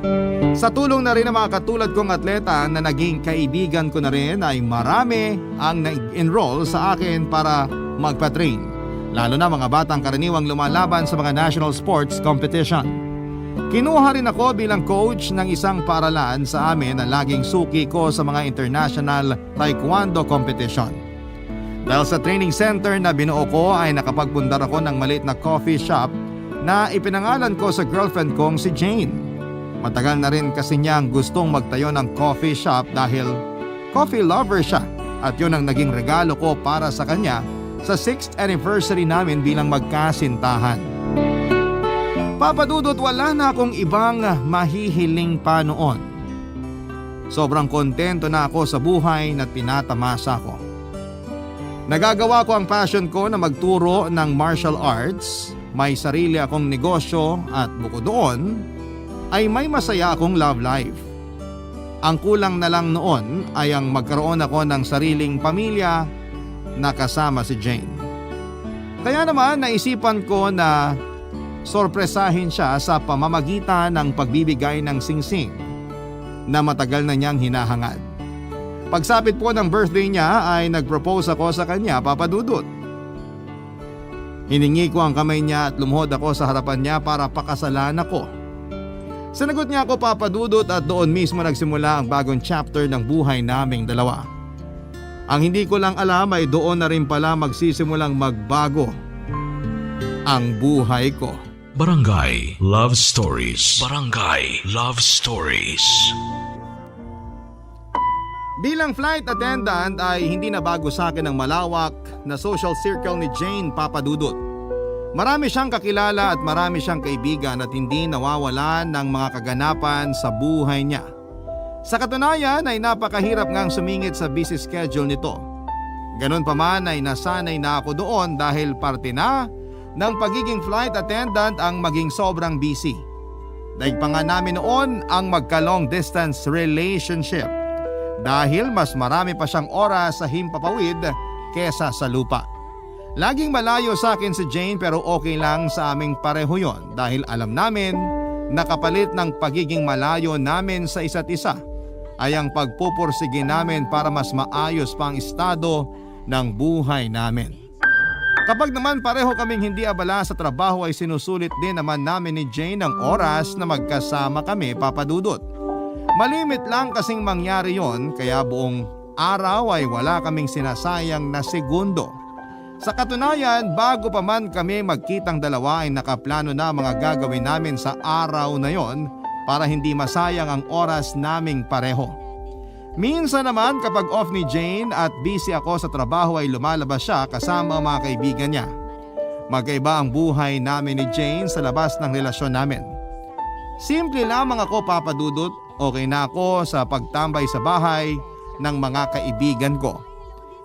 Sa tulong na rin ng mga katulad kong atleta na naging kaibigan ko na rin ay marami ang nag-enroll sa akin para magpa-train. Lalo na mga batang karaniwang lumalaban sa mga national sports competition. Kinuha rin ako bilang coach ng isang paaralan sa amin na laging suki ko sa mga international taekwondo competition. Dahil sa training center na binuo ko ay nakapagpundar ako ng maliit na coffee shop na ipinangalan ko sa girlfriend kong si Jane. Matagal na rin kasi niyang gustong magtayo ng coffee shop dahil coffee lover siya at yun ang naging regalo ko para sa kanya sa 6th anniversary namin bilang magkasintahan. Papadudot, wala na akong ibang mahihiling pa noon. Sobrang kontento na ako sa buhay na tinatamasa ko. Nagagawa ko ang passion ko na magturo ng martial arts, may sarili akong negosyo at bukod doon ay may masaya akong love life. Ang kulang na lang noon ay ang magkaroon ako ng sariling pamilya na kasama si Jane. Kaya naman naisipan ko na sorpresahin siya sa pamamagitan ng pagbibigay ng singsing na matagal na niyang hinahangad. Pagsapit po ng birthday niya ay nag-propose ako sa kanya, Papadudot. Hiningi ko ang kamay niya at lumuhod ako sa harapan niya para pakasalan ako. Sinagot niya ako, Papadudot, at doon mismo nagsimula ang bagong chapter ng buhay naming dalawa. Ang hindi ko lang alam ay doon na rin pala magsisimulang magbago ang buhay ko. Barangay Love Stories. Barangay Love Stories. Bilang flight attendant ay hindi na bago sa akin ang malawak na social circle ni Jane Papadudut. Marami siyang kakilala at marami siyang kaibigan at hindi nawawalan ng mga kaganapan sa buhay niya. Sa katunayan ay napakahirap ngang sumingit sa busy schedule nito. Ganun pa man ay nasanay na ako doon dahil parte na ng pagiging flight attendant ang maging sobrang busy. Daig pa nga namin noon ang magka-long distance relationship dahil mas marami pa siyang oras sa himpapawid kesa sa lupa. Laging malayo sa akin si Jane pero okay lang sa aming pareho yon dahil alam namin na kapalit ng pagiging malayo namin sa isa't isa ay ang pagpupursige namin para mas maayos pa ang estado ng buhay namin. Kapag naman pareho kaming hindi abala sa trabaho ay sinusulit din naman namin ni Jane ang oras na magkasama kami, Papadudut. Malimit lang kasing mangyari yon kaya buong araw ay wala kaming sinasayang na segundo. Sa katunayan, bago pa man kami magkitang dalawa ay nakaplano na mga gagawin namin sa araw na yon para hindi masayang ang oras naming pareho. Minsan naman kapag off ni Jane at busy ako sa trabaho ay lumalabas siya kasama ang mga kaibigan niya. Magkaiba ang buhay namin ni Jane sa labas ng relasyon namin. Simple lamang ako, Papadudut. Okay na ako sa pagtambay sa bahay ng mga kaibigan ko.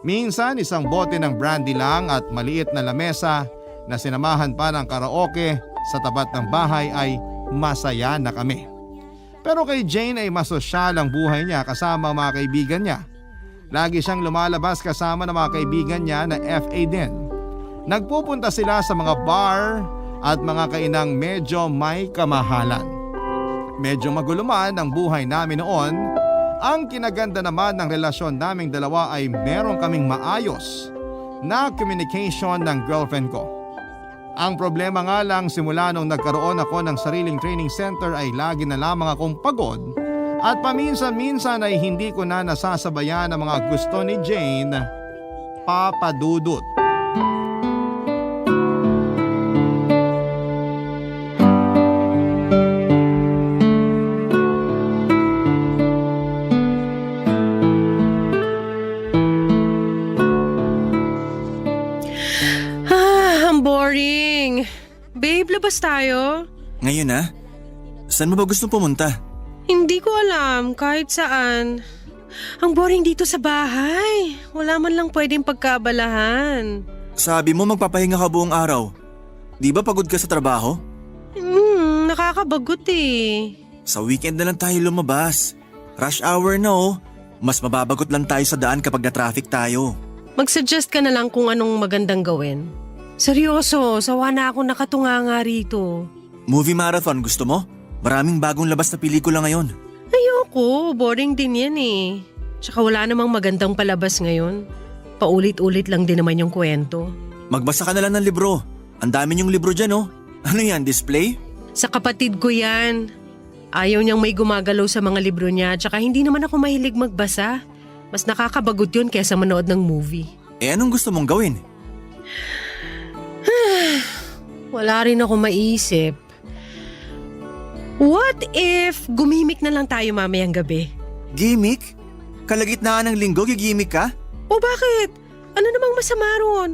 Minsan isang bote ng brandy lang at maliit na lamesa na sinamahan pa ng karaoke sa tapat ng bahay ay masaya na kami. Pero kay Jane ay masosyal ang buhay niya kasama ang mga kaibigan niya. Lagi siyang lumalabas kasama ng mga kaibigan niya na FA din. Nagpupunta sila sa mga bar at mga kainang medyo may kamahalan. Medyo magulo man ang buhay namin noon. Ang kinaganda naman ng relasyon naming dalawa ay meron kaming maayos na communication ng girlfriend ko. Ang problema nga lang simula nung nagkaroon ako ng sariling training center ay lagi na lamang akong pagod at paminsan-minsan ay hindi ko na nasasabayan ang mga gusto ni Jane, Papadudut. Babe, labas tayo. Ngayon na? Saan mo ba gusto pumunta? Hindi ko alam, kahit saan. Ang boring dito sa bahay. Wala man lang pwedeng pagkaabalahan. Sabi mo magpapahinga ka buong araw. Di ba pagod ka sa trabaho? Nakakabagot eh. Sa weekend na lang tayo lumabas. Rush hour na oh. Mas mababagot lang tayo sa daan kapag na-traffic tayo. Mag-suggest ka na lang kung anong magandang gawin. Seryoso, sawa na akong nakatunganga rito. Movie marathon gusto mo? Maraming bagong labas na pelikula ngayon. Ayoko, boring din yan eh. Tsaka wala namang magandang palabas ngayon. Paulit-ulit lang din naman yung kwento. Magbasa ka na lang ng libro. Ang dami niyong libro dyan oh. Ano yan, display? Sa kapatid ko yan. Ayaw niyang may gumagalaw sa mga libro niya tsaka hindi naman ako mahilig magbasa. Mas nakakabagot yun kesa manood ng movie. Eh anong gusto mong gawin? Wala rin ako maisip. What if gumimik na lang tayo mamayang gabi? Gimmick? Kalagitnaan ng linggo, gigimik ka? O bakit? Ano namang masama ron?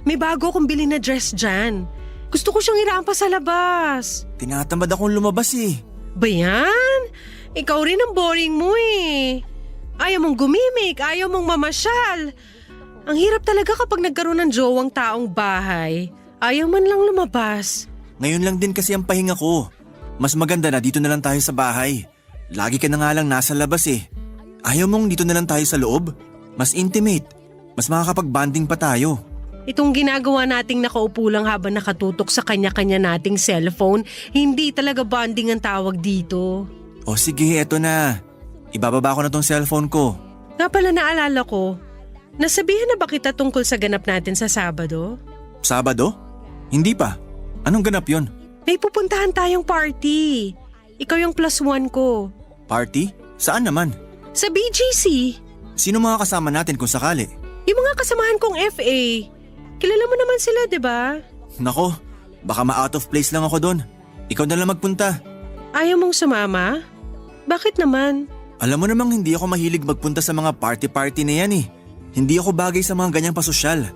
May bago akong bilhin na dress dyan. Gusto ko siyang irampa sa labas. Tinatamad akong lumabas eh. Ba yan? Ikaw rin ang boring mo eh. Ayaw mong gumimik, ayaw mong mamasyal. Ang hirap talaga kapag nagkaroon ng jowang taong bahay. Ayaw man lang lumabas. Ngayon lang din kasi ang pahinga ko. Mas maganda na dito na lang tayo sa bahay. Lagi ka na nga lang nasa labas eh. Ayaw mong dito na lang tayo sa loob? Mas intimate. Mas makakapag-bonding pa tayo. Itong ginagawa nating nakaupo lang habang nakatutok sa kanya-kanya nating cellphone, hindi talaga bonding ang tawag dito. O sige, eto na. Ibababa ko na tong cellphone ko. Nga pala naalala ko, nasabihan na ba kita tungkol sa ganap natin sa Sabado? Sabado? Hindi pa. Anong ganap yon? May pupuntahan tayong party. Ikaw yung +1 ko. Party? Saan naman? Sa BGC. Sino mga kasama natin kung sakali? Yung mga kasamahan kong FA. Kilala mo naman sila, di ba? Nako, baka ma-out of place lang ako doon. Ikaw na lang magpunta. Ayaw mong sumama? Bakit naman? Alam mo namang hindi ako mahilig magpunta sa mga party-party na yan eh. Hindi ako bagay sa mga ganyang pasosyal.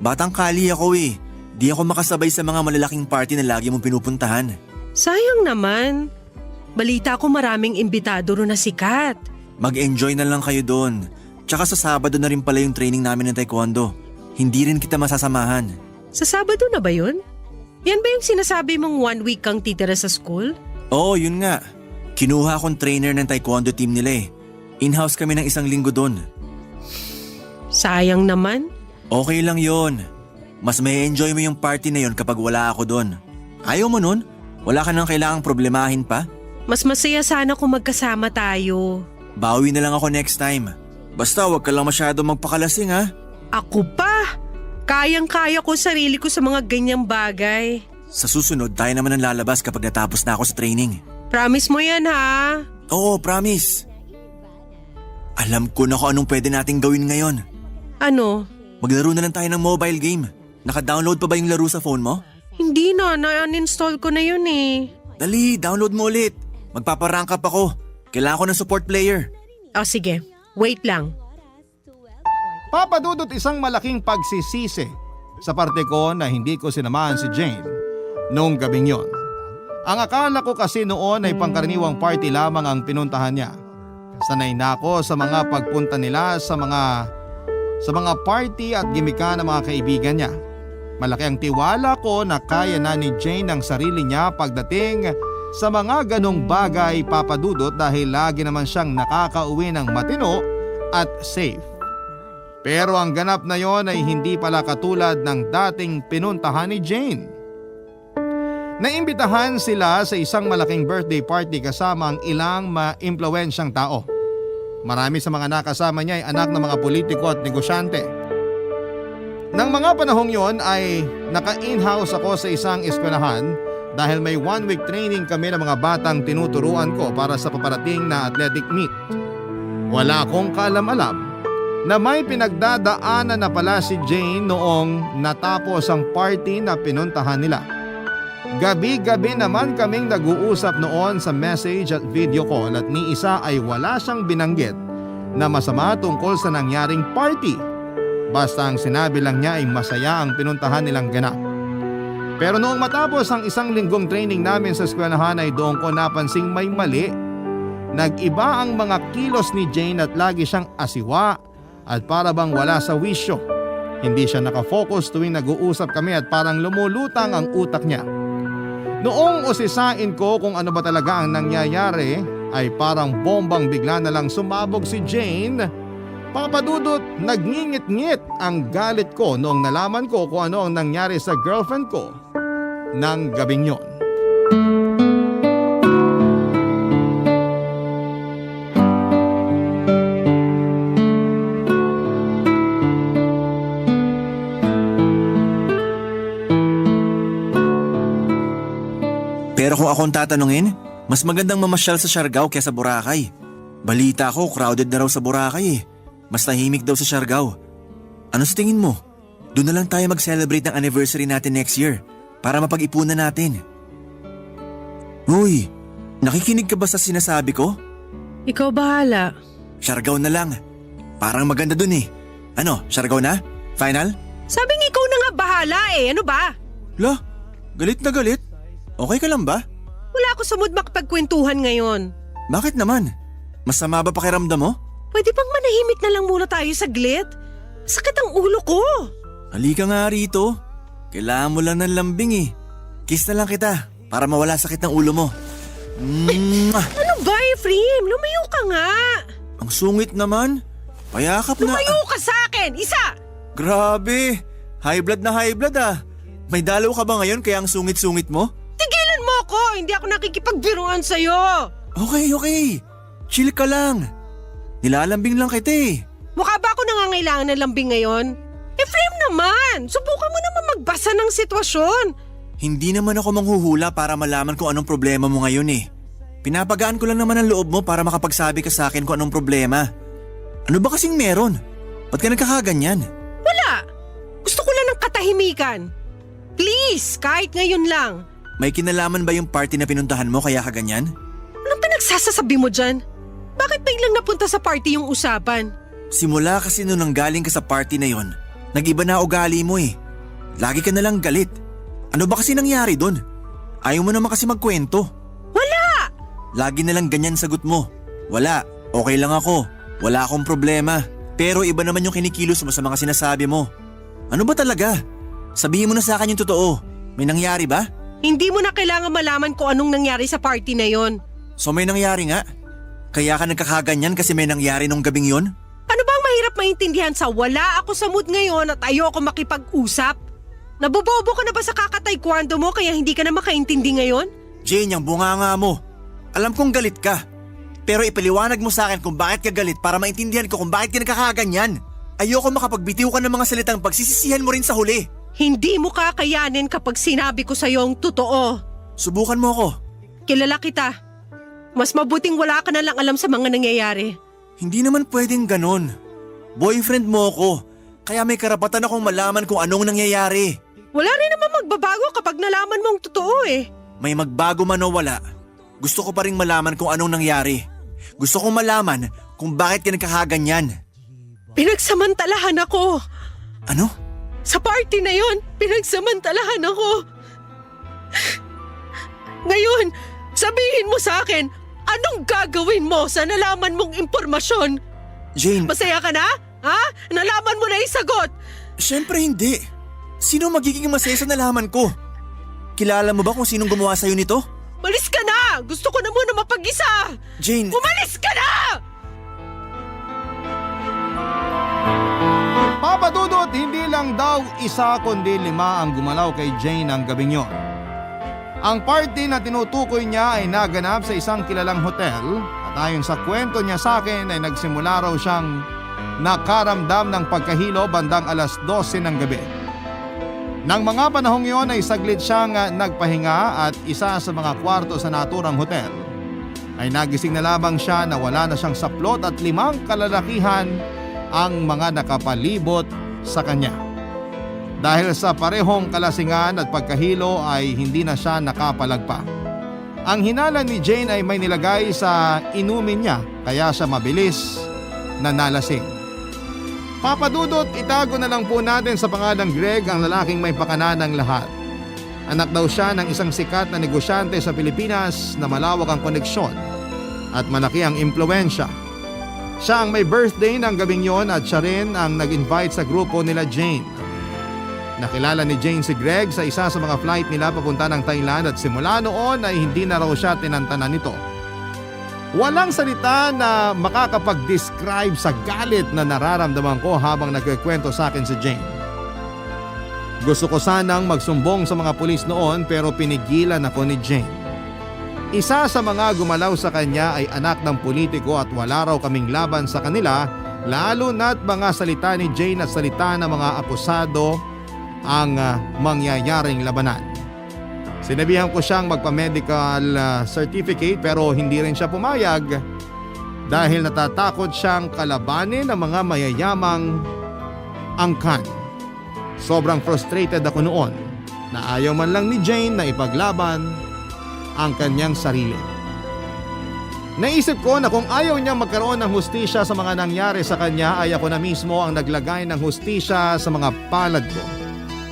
Batang kali ako eh. Di ako makasabay sa mga malalaking party na lagi mong pinupuntahan. Sayang naman. Balita ko maraming imbitado ron na sikat. Mag-enjoy na lang kayo doon. Tsaka sa Sabado na rin pala yung training namin ng taekwondo. Hindi rin kita masasamahan. Sa Sabado na ba yun? Yan ba yung sinasabi mong 1 week kang titira sa school? Oo, yun nga. Kinuha akong trainer ng taekwondo team nila eh. In-house kami ng 1 linggo doon. Sayang naman. Okay lang yon. Mas may enjoy mo yung party na yon kapag wala ako doon. Ayaw mo nun? Wala ka nang kailangang problemahin pa? Mas masaya sana kung magkasama tayo. Bawi na lang ako next time. Basta wag ka lang masyado magpakalasing ha. Ako pa! Kayang-kaya ko sarili ko sa mga ganyang bagay. Sa susunod tayo naman ang lalabas kapag natapos na ako sa training. Promise mo yan ha? Oo, promise. Alam ko na kung anong pwede nating gawin ngayon. Ano? Maglaro na lang tayo ng mobile game. Naka-download pa ba yung laro sa phone mo? Hindi na-uninstall ko na yun eh. Dali, download mo ulit. Magpaparank up ako. Kailangan ko ng support player. O sige, wait lang. Papadudot isang malaking pagsisisi sa parte ko na hindi ko sinamahan si Jane noong gabing yon. Ang akala ko kasi noon ay pangkaraniwang party lamang ang pinuntahan niya. Sanay na ako sa mga pagpunta nila sa mga party at gimika ng mga kaibigan niya. Malaki ang tiwala ko na kaya na ni Jane ang sarili niya pagdating sa mga ganong bagay, Papadudot, dahil lagi naman siyang nakakauwi ng matino at safe. Pero ang ganap na yon ay hindi pala katulad ng dating pinuntahan ni Jane. Naimbitahan sila sa isang malaking birthday party kasama ang ilang ma-impluwensyang tao. Marami sa mga nakasama niya ay anak ng mga politiko at negosyante. Nang mga panahong yon ay naka-in-house ako sa isang eskwelahan dahil may 1 week training kami ng mga batang tinuturuan ko para sa paparating na athletic meet. Wala akong kaalam-alam na may pinagdadaanan na pala si Jane noong natapos ang party na pinuntahan nila. Gabi-gabi naman kaming nag-uusap noon sa message at video call at ni isa ay wala siyang binanggit na masama tungkol sa nangyaring party. Basta ang sinabi lang niya ay masaya ang pinuntahan nilang ganap. Pero noong matapos ang 1 linggong training namin sa eskwelahan ay doon ko napansing may mali. Nag-iba ang mga kilos ni Jane at lagi siyang asiwa at para bang wala sa wisyo. Hindi siya nakafocus tuwing nag-uusap kami at parang lumulutang ang utak niya. Noong usisain ko kung ano ba talaga ang nangyayari ay parang bombang bigla na lang sumabog si Jane. Papadudot, nagngingit-ngit ang galit ko noong nalaman ko kung ano ang nangyari sa girlfriend ko ng gabing yon. Pero kung akong tatanungin, mas magandang mamasyal sa Siargao kaysa Boracay. Balita ko, crowded na raw sa Boracay eh. Mas tahimik daw sa Siargao. Ano sa tingin mo? Doon na lang tayo mag-celebrate ng anniversary natin next year para mapag-ipunan natin. Uy, nakikinig ka ba sa sinasabi ko? Ikaw bahala. Siargao na lang. Parang maganda dun eh. Ano, Siargao na? Final? Sabing ikaw na nga bahala eh, ano ba? La, galit na galit. Okay ka lang ba? Wala ako sa mood makipagkwentuhan ngayon. Bakit naman? Masama ba pakiramdam mo? Pwede bang manahimik na lang muna tayo saglit? Sakit ang ulo ko. Halika nga rito. Kailangan mo lang ng lambing eh. Kiss na lang kita para mawala sakit ng ulo mo. Ano ba, Efraim? Lumayo ka nga. Ang sungit naman. Payakap na. Lumayo ka sa akin, isa! Grabe. High blood na high blood ah. May dalaw ka ba ngayon kaya ang sungit-sungit mo? Tigilan mo ako! Hindi ako nakikipagbiruan sa'yo! Okay. Chill ka lang. Nilalambing lang kita eh. Mukha ba ako nangangailangan ng lambing ngayon? Efraim naman! Subukan mo naman magbasa ng sitwasyon. Hindi naman ako manghuhula para malaman kung anong problema mo ngayon eh. Pinapagaan ko lang naman ang loob mo para makapagsabi ka sa akin kung anong problema. Ano ba kasing meron? Ba't ka nagkakaganyan? Wala! Gusto ko lang ng katahimikan. Please, kahit ngayon lang. May kinalaman ba yung party na pinuntahan mo kaya ka ganyan? Anong pinagsasasabi mo dyan? Bakit biglang napunta sa party yung usapan? Simula kasi nung nanggaling ka sa party na yon, nag-iba na ugali mo eh. Lagi ka nalang galit. Ano ba kasi nangyari doon? Ayaw mo naman kasi magkwento. Wala! Lagi nalang ganyan sagot mo. Wala, okay lang ako. Wala akong problema. Pero iba naman yung kinikilos mo sa mga sinasabi mo. Ano ba talaga? Sabihin mo na sa akin yung totoo. May nangyari ba? Hindi mo na kailangan malaman kung anong nangyari sa party na yon. So may nangyari nga? Kaya ka nagkakaganyan kasi may nangyari nung gabing yon? Ano bang mahirap maintindihan sa wala ako sa mood ngayon at ayoko makipag-usap? Nabobobo ka na ba sa kakataekwondo mo kaya hindi ka na makaintindi ngayon? Jane, yung bunganga mo. Alam kong galit ka. Pero ipaliwanag mo sa akin kung bakit ka galit para maintindihan ko kung bakit ka nagkakaganyan. Ayoko makapagbitiw ka ng mga salitang pagsisisihan mo rin sa huli. Hindi mo kakayanin kapag sinabi ko sa'yo ang totoo. Subukan mo ako. Kilala kita. Mas mabuting wala ka na lang alam sa mga nangyayari. Hindi naman pwedeng ganon. Boyfriend mo ako. Kaya may karapatan akong malaman kung anong nangyayari. Wala rin naman magbabago kapag nalaman mong totoo eh. May magbago man o wala. Gusto ko pa rin malaman kung anong nangyari. Gusto kong malaman kung bakit ka nagkakaganyan. Pinagsamantalahan ako. Ano? Sa party na yon, pinagsamantalahan ako. Ngayon, sabihin mo sa akin, anong gagawin mo sa nalaman mong impormasyon? Jane… Masaya ka na? Ha? Nalaman mo na yung sagot? Siyempre hindi. Sino magiging masaya sa nalaman ko? Kilala mo ba kung sinong gumawa sa'yo nito? Malis ka na! Gusto ko na muna mapag-isa! Jane… Umalis ka na! Papa Dudut, hindi lang daw isa kundi 5 ang gumalaw kay Jane ang gabing yon. Ang party na tinutukoy niya ay naganap sa isang kilalang hotel at ayon sa kwento niya sa akin ay nagsimula raw siyang nakaramdam ng pagkahilo bandang alas 12 ng gabi. Nang mga panahong yon ay saglit siyang nagpahinga at isa sa mga kwarto sa naturang hotel ay nagising na lamang siya na wala na siyang saplot at 5 kalalakihan ang mga nakapalibot sa kanya. Dahil sa parehong kalasingan at pagkahilo ay hindi na siya nakapalagpa. Ang hinala ni Jane ay may nilagay sa inumin niya kaya siya mabilis na nalasing. Papa Dudut, itago na lang po natin sa pangalang Greg ang lalaking may pakana ng lahat. Anak daw siya ng isang sikat na negosyante sa Pilipinas na malawak ang koneksyon at malaki ang impluensya. Siya ang may birthday ng gabing yon at siya rin ang nag-invite sa grupo nila Jane. Nakilala ni Jane si Greg sa isa sa mga flight nila papunta ng Thailand at simula noon ay hindi na raw siya tinantanan nito. Walang salita na makakapag-describe sa galit na nararamdaman ko habang nagkikwento sa akin si Jane. Gusto ko sanang magsumbong sa mga pulis noon pero pinigilan ako ni Jane. Isa sa mga gumalaw sa kanya ay anak ng politiko at wala raw kaming laban sa kanila lalo na't mga salita ni Jane at salita ng mga akusado ang mangyayaring labanan. Sinabihan ko siyang magpa-medical certificate pero hindi rin siya pumayag dahil natatakot siyang kalabanin ng mga mayayamang angkan. Sobrang frustrated ako noon na ayaw man lang ni Jane na ipaglaban ang kanyang sarili. Naisip ko na kung ayaw niya magkaroon ng hustisya sa mga nangyari sa kanya ay ako na mismo ang naglagay ng hustisya sa mga palad ko.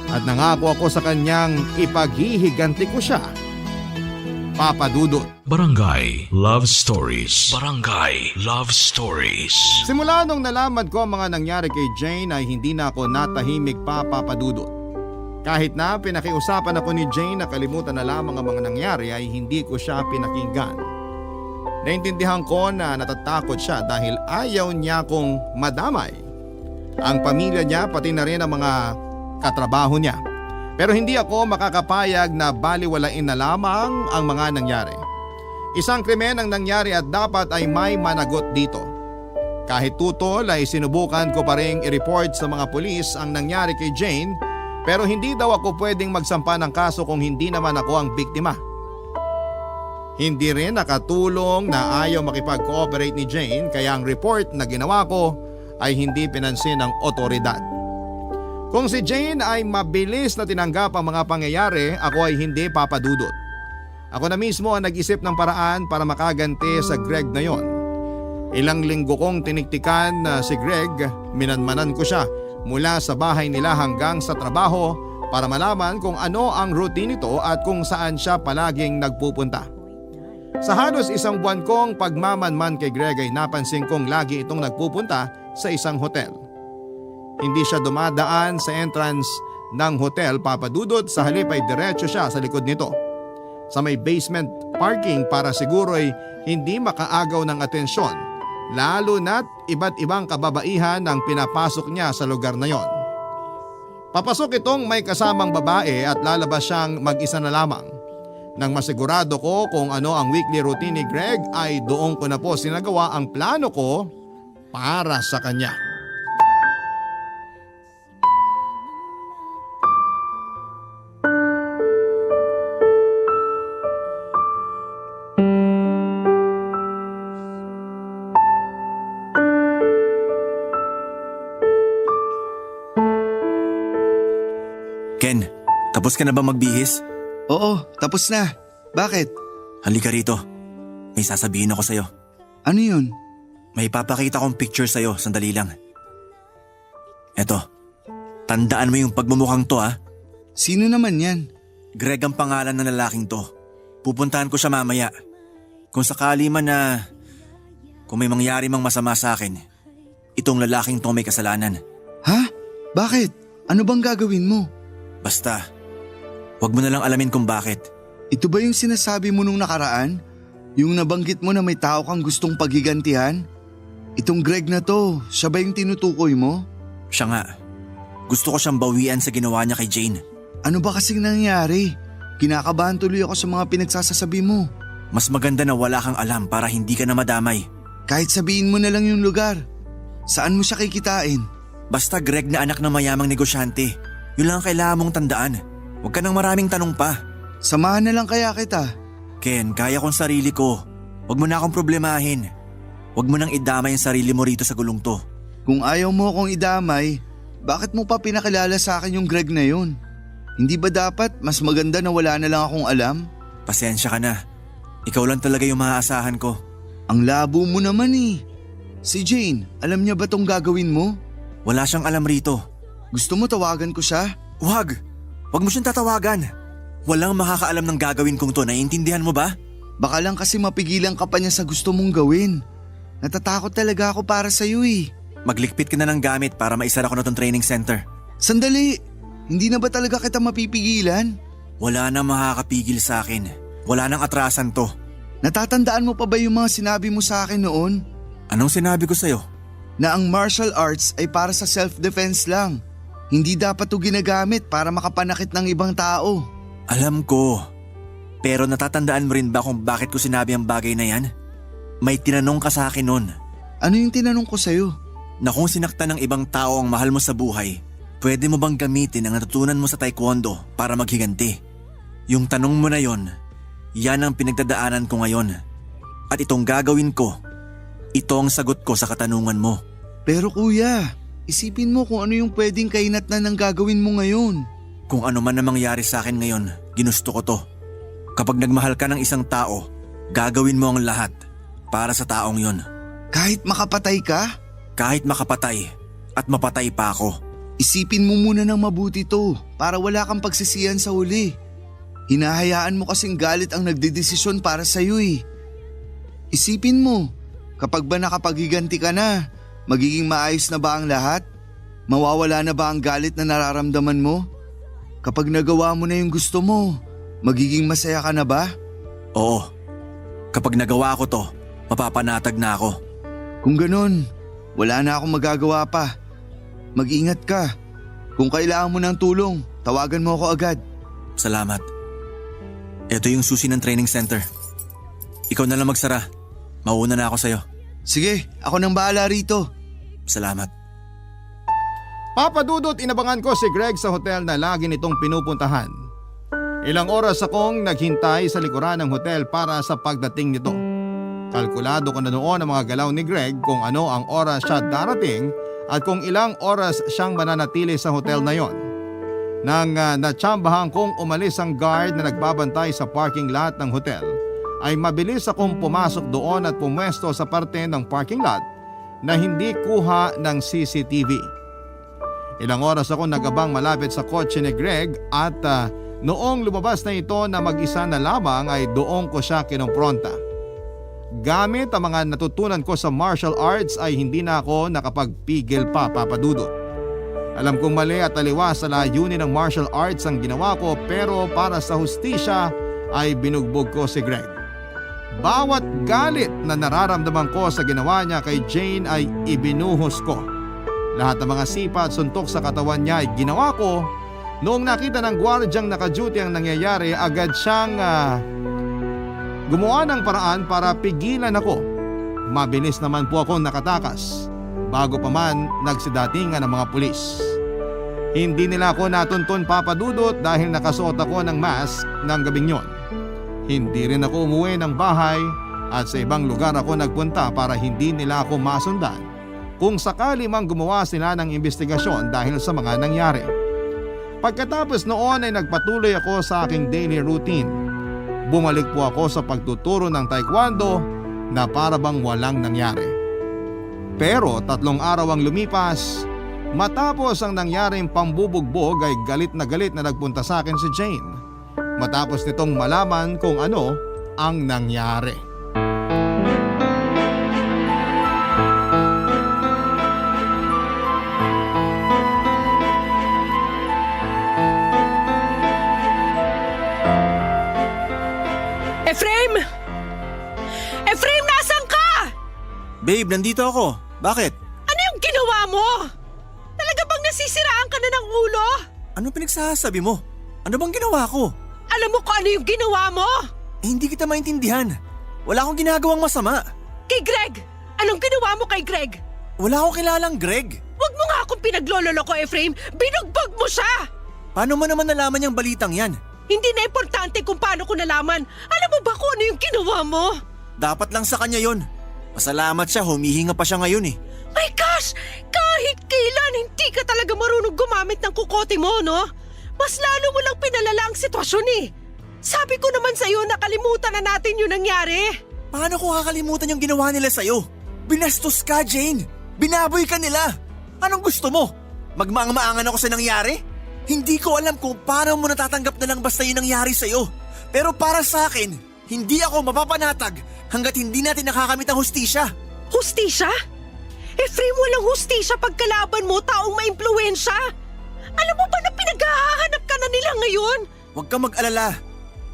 At nangako ako sa kanyang ipaghihiganti ko siya. Papa Dudut. Barangay Love Stories. Barangay Love Stories. Simula nung nalaman ko ang mga nangyari kay Jane ay hindi na ako natahimik pa, Papa Dudut. Kahit na pinakiusapan ako ni Jane na kalimutan na lamang ang mga nangyari ay hindi ko siya pinakinggan. Naintindihan ko na natatakot siya dahil ayaw niya kong madamay. Ang pamilya niya pati na rin ang mga katrabaho niya. Pero hindi ako makakapayag na baliwalain na lamang ang mga nangyari. Isang krimen ang nangyari at dapat ay may managot dito. Kahit tutol ay sinubukan ko pa rin i-report sa mga pulis ang nangyari kay Jane. Pero hindi daw ako pwedeng magsampa ng kaso kung hindi naman ako ang biktima. Hindi rin nakatulong na ayaw makipag-cooperate ni Jane kaya ang report na ginawa ko ay hindi pinansin ng otoridad. Kung si Jane ay mabilis na tinanggap ang mga pangyayari, ako ay hindi papadudot. Ako na mismo ang nag-isip ng paraan para makaganti sa Greg na yon. Ilang linggo kong tiniktikan na si Greg, minanmanan ko siya mula sa bahay nila hanggang sa trabaho para malaman kung ano ang routine nito at kung saan siya palaging nagpupunta. Sa halos isang buwan kong pagmamanman kay Greg ay napansin kong lagi itong nagpupunta sa isang hotel. Hindi siya dumadaan sa entrance ng hotel, Papa Dudut, sa halip ay diretso siya sa likod nito. Sa may basement parking para siguro'y hindi makaagaw ng atensyon, lalo na't iba't ibang kababaihan ang pinapasok niya sa lugar na yon. Papasok itong may kasamang babae at lalabas siyang mag-isa na lamang. Nang masigurado ko kung ano ang weekly routine ni Greg ay doon ko na po sinagawa ang plano ko para sa kanya. Ken, tapos ka na ba magbihis? Oo, tapos na. Bakit? Halika rito. May sasabihin ako sa'yo. Ano yun? May papakita kong picture sa'yo, sandali lang. Eto, tandaan mo yung pagmumukhang to ha. Sino naman yan? Greg ang pangalan ng lalaking to. Pupuntahan ko siya mamaya. Kung sakali man na kung may mangyari mang masama sa akin, itong lalaking to may kasalanan. Ha? Bakit? Ano bang gagawin mo? Basta, wag mo na lang alamin kung bakit. Ito ba yung sinasabi mo nung nakaraan? Yung nabanggit mo na may tao kang gustong paghigantihan? Itong Greg na to, siya ba yung tinutukoy mo? Siya nga. Gusto ko siyang bawian sa ginawa niya kay Jane. Ano ba kasing nangyari? Kinakabahan tuloy ako sa mga pinagsasasabi mo. Mas maganda na wala kang alam para hindi ka na madamay. Kahit sabihin mo na lang yung lugar. Saan mo siya kikitain? Basta Greg na anak ng mayamang negosyante. Yun lang ang kailangan mong tandaan. Huwag ka nang maraming tanong pa. Samahan na lang kaya kita. Ken, kaya kong sarili ko. Huwag mo na akong problemahin. Huwag mo nang idamay ang sarili mo rito sa gulong to. Kung ayaw mo akong idamay, bakit mo pa pinakilala sa akin yung Greg na yun? Hindi ba dapat mas maganda na wala na lang akong alam? Pasensya ka na. Ikaw lang talaga yung maaasahan ko. Ang labo mo naman eh. Si Jane, alam niya ba tong gagawin mo? Wala siyang alam rito. Gusto mo tawagan ko siya? Huwag! Huwag mo siyang tatawagan. Walang makakaalam ng gagawin kong to, naiintindihan mo ba? Baka lang kasi mapigilan ka pa niya sa gusto mong gawin. Natatakot talaga ako para sa'yo eh. Maglikpit ka na ng gamit para maisara ko na tong training center. Sandali! Hindi na ba talaga kita mapipigilan? Wala nang makakapigil sa akin. Wala nang atrasan to. Natatandaan mo pa ba yung mga sinabi mo sa akin noon? Anong sinabi ko sa'yo? Na ang martial arts ay para sa self-defense lang. Hindi dapat ito ginagamit para makapanakit ng ibang tao. Alam ko. Pero natatandaan mo rin ba kung bakit ko sinabi ang bagay na yan? May tinanong ka sa akin noon. Ano yung tinanong ko sa'yo? Na kung sinaktan ng ibang tao ang mahal mo sa buhay, pwede mo bang gamitin ang natutunan mo sa taekwondo para maghiganti? Yung tanong mo na yon, yan ang pinagdadaanan ko ngayon. At itong gagawin ko, ito ang sagot ko sa katanungan mo. Pero kuya, isipin mo kung ano yung pwedeng kainatnan ng gagawin mo ngayon. Kung ano man ang mangyari sa akin ngayon, ginusto ko to. Kapag nagmahal ka ng isang tao, gagawin mo ang lahat para sa taong yon. Kahit makapatay ka? Kahit makapatay at mapatay pa ako. Isipin mo muna ng mabuti to para wala kang pagsisiyan sa huli. Hinahayaan mo kasing galit ang nagdedesisyon para sa'yo eh. Isipin mo, kapag ba nakapaghiganti ka na, magiging maayos na ba ang lahat? Mawawala na ba ang galit na nararamdaman mo? Kapag nagawa mo na yung gusto mo, magiging masaya ka na ba? Oo. Kapag nagawa ko to, mapapanatag na ako. Kung ganun, wala na akong magagawa pa. Mag-ingat ka. Kung kailangan mo ng tulong, tawagan mo ako agad. Salamat. Ito yung susi ng training center. Ikaw na lang magsara. Mauuna na ako sa'yo. Sige, ako nang bahala rito. Salamat. Papa Dudut, inabangan ko si Greg sa hotel na lagi nitong pinupuntahan. Ilang oras akong naghintay sa likuran ng hotel para sa pagdating nito. Kalkulado ko na noon ang mga galaw ni Greg kung ano ang oras siya darating at kung ilang oras siyang mananatili sa hotel na yon. Nang natsambahan kong umalis ang guard na nagbabantay sa parking lot ng hotel, ay mabilis akong pumasok doon at pumwesto sa parte ng parking lot na hindi kuha ng CCTV. Ilang oras ako nagabang malapit sa kotse ni Greg at noong lumabas na ito na mag-isa na lamang ay doon ko siya kinompronta. Gamit ang mga natutunan ko sa martial arts ay hindi na ako nakapagpigil pa, Papa Dudut. Alam kong mali at taliwas sa layunin ng martial arts ang ginawa ko, pero para sa hustisya ay binugbog ko si Greg. Bawat galit na nararamdaman ko sa ginawa niya kay Jane ay ibinuhos ko. Lahat ng mga sipa at suntok sa katawan niya ay ginawa ko. Noong nakita ng gwardyang naka-duty ang nangyayari, agad siyang gumawa ng paraan para pigilan ako. Mabilis naman po akong nakatakas bago pa man nagsidatingan ng mga pulis. Hindi nila ako natuntun, Papa Dudut, dahil nakasuot ako ng mask ng gabing yon. Hindi rin ako umuwi ng bahay at sa ibang lugar ako nagpunta para hindi nila ako masundan kung sakali mang gumawa sila ng investigasyon dahil sa mga nangyari. Pagkatapos noon ay nagpatuloy ako sa aking daily routine. Bumalik po ako sa pagtuturo ng taekwondo na para bang walang nangyari. Pero 3 araw ang lumipas, matapos ang nangyaring pambubugbog ay galit na nagpunta sa akin si Jane. Matapos nitong malaman kung ano ang nangyari. Efraim! Efraim, nasan ka? Babe, nandito ako. Bakit? Ano yung ginawa mo? Talaga bang nasisiraan ka na ng ulo? Ano pinagsasabi mo? Ano bang ginawa ko? Alam mo kung ano yung ginawa mo? Hindi kita maintindihan. Wala akong ginagawang masama. Kay Greg! Anong ginawa mo kay Greg? Wala akong kilalang Greg. Huwag mo nga akong pinaglololo ko, Efraim. Binugbog mo siya! Paano mo naman nalaman yung balitang yan? Hindi na importante kung paano ko nalaman. Alam mo ba kung ano yung ginawa mo? Dapat lang sa kanya yon. Pasalamat siya, humihinga pa siya ngayon eh. My gosh! Kahit kailan hindi ka talaga marunong gumamit ng kukote mo, no? Mas lalo mo lang pinalala ang sitwasyon eh. Sabi ko naman sa'yo na kalimutan na natin yung nangyari. Paano ko kakalimutan yung ginawa nila sa'yo? Binastos ka, Jane. Binaboy ka nila. Anong gusto mo? Magmaang-maangan ako sa nangyari? Hindi ko alam kung paano mo natatanggap na lang basta yung nangyari sa'yo. Pero para sa akin, hindi ako mapapanatag hanggat hindi natin nakakamit ang hustisya. Hustisya? Efraim, walang hustisya pagkalaban mo taong maimpluwensya. Alam mo ba na pinaghahanap ka na nila ngayon? Huwag kang mag-alala.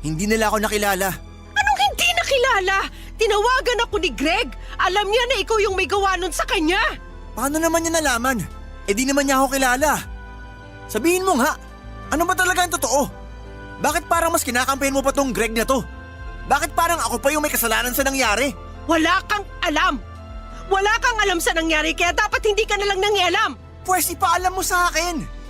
Hindi nila ako nakilala. Anong hindi nakilala? Tinawagan ako ni Greg. Alam niya na ikaw yung may gawa nun sa kanya. Paano naman niya nalaman? Eh di naman niya ako kilala. Sabihin mo nga, ano ba talaga ang totoo? Bakit parang mas kinakampihan mo pa tong Greg na to? Bakit parang ako pa yung may kasalanan sa nangyari? Wala kang alam. Wala kang alam sa nangyari kaya dapat hindi ka nalang nangialam. Pwes ipaalam mo sa akin.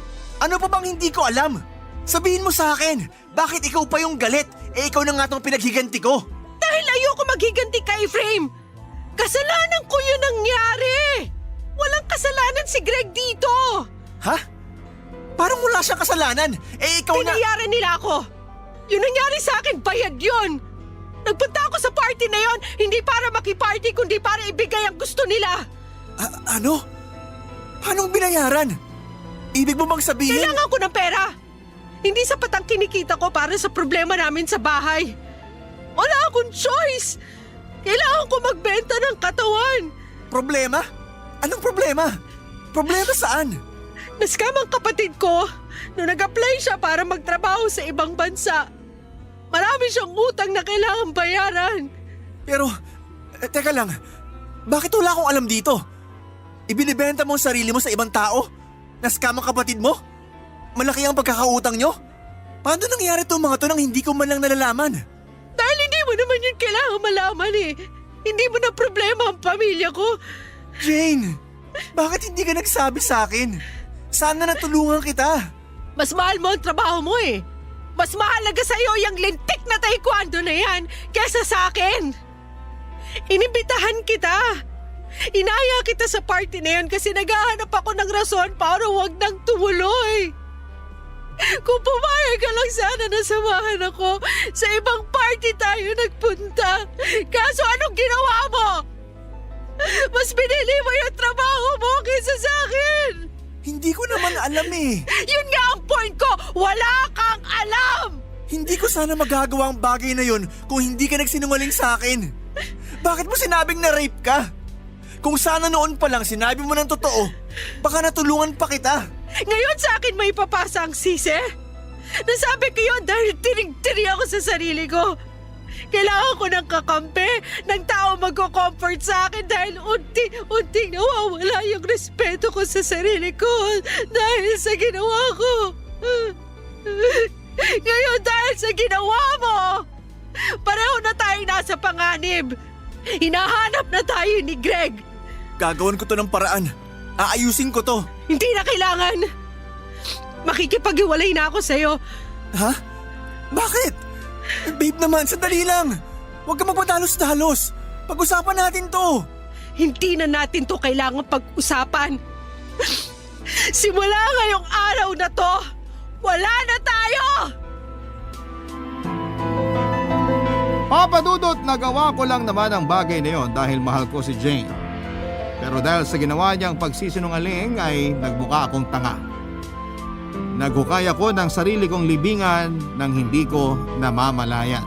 Ano pa bang hindi ko alam? Sabihin mo sa akin, bakit ikaw pa yung galit? Eh ikaw na nga tong pinaghiganti ko. Dahil ayoko maghiganti ka, Efraim. Kasalanan ko yung nangyari. Walang kasalanan si Greg dito. Ha? Parang wala siyang kasalanan. Eh ikaw na... Pinayaran nila ako. Yung nangyari sa akin, bayad yun. Nagpunta ako sa party na yon, hindi para makiparty kundi para ibigay ang gusto nila. Ano? Anong binayaran? Ibig mo bang sabihin? Kailangan ko ng pera. Hindi sapat ang kinikita ko para sa problema namin sa bahay. Wala akong choice. Kailangan ko magbenta ng katawan. Problema? Anong problema? Problema saan? Nascam ang kapatid ko nung nag-apply siya para magtrabaho sa ibang bansa. Marami siyang utang na kailangan bayaran. Pero, teka lang, bakit wala akong alam dito? Ibinibenta mo ang sarili mo sa ibang tao? Nascam ang kapatid mo? Malaki ang pagkakautang nyo? Paano nangyari itong mga to nang hindi ko man lang nalalaman? Dahil hindi mo naman yun kailangan malaman eh. Hindi mo na problema ang pamilya ko. Jane, bakit hindi ka nagsabi sa akin? Sana natulungan kita. Mas mahal mo ang trabaho mo eh. Mas mahalaga sa'yo yung lintik na taekwondo na yan kesa sa akin. Inibitahan kita. Inaya kita sa party na yan kasi naghahanap ako ng rason para huwag nang tumuloy. Kung pumayag ka lang sana na samahan ako, sa ibang party tayo nagpunta. Kaso anong ginawa mo? Mas pinili mo yung trabaho mo kaysa sa akin. Hindi ko naman alam eh. Yun nga ang point ko, wala kang alam. Hindi ko sana magagawa ang bagay na yun kung hindi ka nagsinungaling sa akin. Bakit mo sinabing na-rape ka? Kung sana noon pa lang sinabi mo ng totoo, baka natulungan pa kita. Ngayon sa akin may papasa ang sisi? Nasabi ko yun dahil tiring-tiri ako sa sarili ko. Kailangan ko ng kakampi, ng tao magko-comfort sa akin dahil unti-unting nawawala yung respeto ko sa sarili ko dahil sa ginawa ko. Ngayon dahil sa ginawa mo, pareho na tayong nasa panganib. Hinahanap na tayo ni Greg. Gagawin ko to ng paraan. Aayusin ko to. Hindi na kailangan. Makikipag-iwalay na ako sa'yo. Ha? Bakit? Babe naman, sandali lang. Huwag ka magpadalos-dalos. Pag-usapan natin to. Hindi na natin to kailangan pag-usapan. Simula ngayong araw na to, wala na tayo! Papa Dudut, nagawa ko lang naman ang bagay na yon dahil mahal ko si Jane. Pero dahil sa ginawa niyang pagsisinungaling ay nagmukha akong tanga. Naghukay ako ng sarili kong libingan nang hindi ko namamalayan.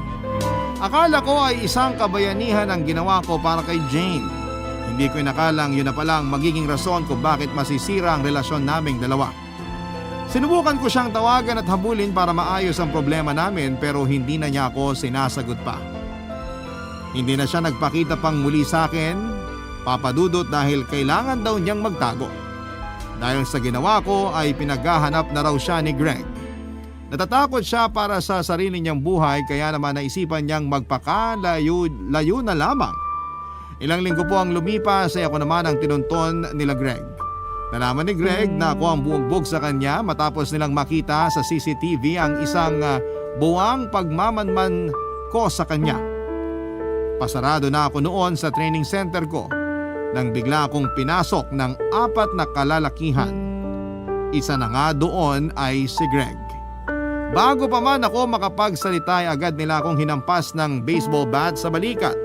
Akala ko ay isang kabayanihan ang ginawa ko para kay Jane. Hindi ko inakalang yun na palang magiging rason kung bakit masisira ang relasyon naming dalawa. Sinubukan ko siyang tawagan at habulin para maayos ang problema namin pero hindi na niya ako sinasagot pa. Hindi na siya nagpakita pang muli sa akin, Papa Dudut, dahil kailangan daw niyang magtago. Dahil sa ginawa ko ay pinaghahanap na raw siya ni Greg. Natatakot siya para sa sarili niyang buhay kaya naman naisipan niyang magpakalayo na lamang. Ilang linggo po ang lumipas ay ako naman ang tinunton nila Greg. Nalaman ni Greg na ako ang buwag sa kanya matapos nilang makita sa CCTV ang isang buwang pagmamanman ko sa kanya. Pasarado na ako noon sa training center ko nang bigla akong pinasok ng 4 na kalalakihan. Isa na nga doon ay si Greg. Bago pa man ako makapagsalita ay agad nila akong hinampas ng baseball bat sa balikat.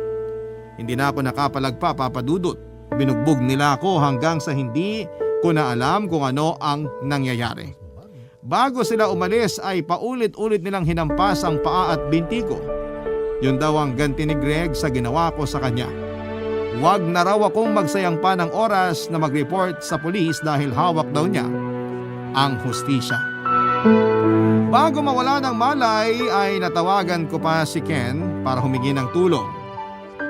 Hindi na ako nakapalagpa, Papa Dudut. Binugbog nila ako hanggang sa hindi ko na alam kung ano ang nangyayari. Bago sila umalis ay paulit-ulit nilang hinampas ang paa at binti ko. Yun daw ang ganti ni Greg sa ginawa ko sa kanya. Huwag na raw akong magsayang pa ng oras na mag-report sa pulis dahil hawak daw niya ang hustisya. Bago mawala ng malay ay natawagan ko pa si Ken para humingi ng tulong.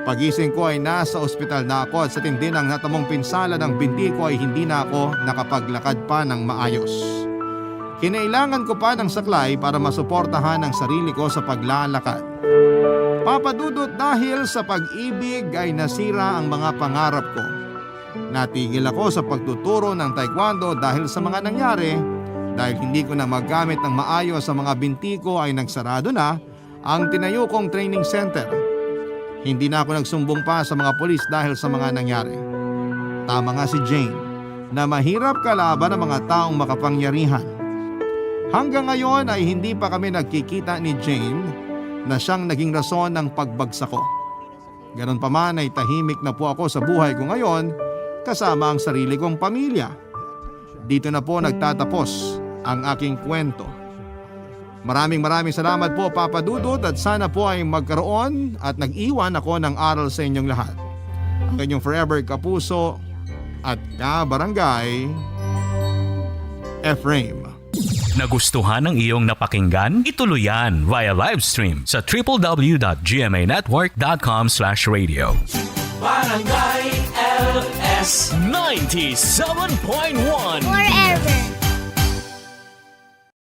Pagising ko ay nasa ospital na ako at sa tindi ng natamong pinsala ng binti ko ay hindi na ako nakapaglakad pa ng maayos. Kinailangan ko pa ng saklay para masuportahan ang sarili ko sa paglalakad. Papa Dudut, dahil sa pag-ibig ay nasira ang mga pangarap ko. Natigil ako sa pagtuturo ng taekwondo dahil sa mga nangyari. Dahil hindi ko na magamit ng maayos sa mga binti ko ay nagsarado na ang tinayo kong training center. Hindi na ako nagsumbong pa sa mga polis dahil sa mga nangyari. Tama nga si Jane na mahirap kalaban ng mga taong makapangyarihan. Hanggang ngayon ay hindi pa kami nagkikita ni Jane na siyang naging rason ng pagbagsak ko. Ganon pa man ay tahimik na po ako sa buhay ko ngayon kasama ang sarili kong pamilya. Dito na po nagtatapos ang aking kwento. Maraming salamat po, Papa Dudut, at sana po ay magkaroon at nag-iwan ako ng aral sa inyong lahat. Ang inyong forever kapuso at kabarangay, Efraim. Nagustuhan ng iyong napakinggan? Ituloy yan via live stream sa www.gmanetwork.com/radio. Barangay LS 97.1 Forever.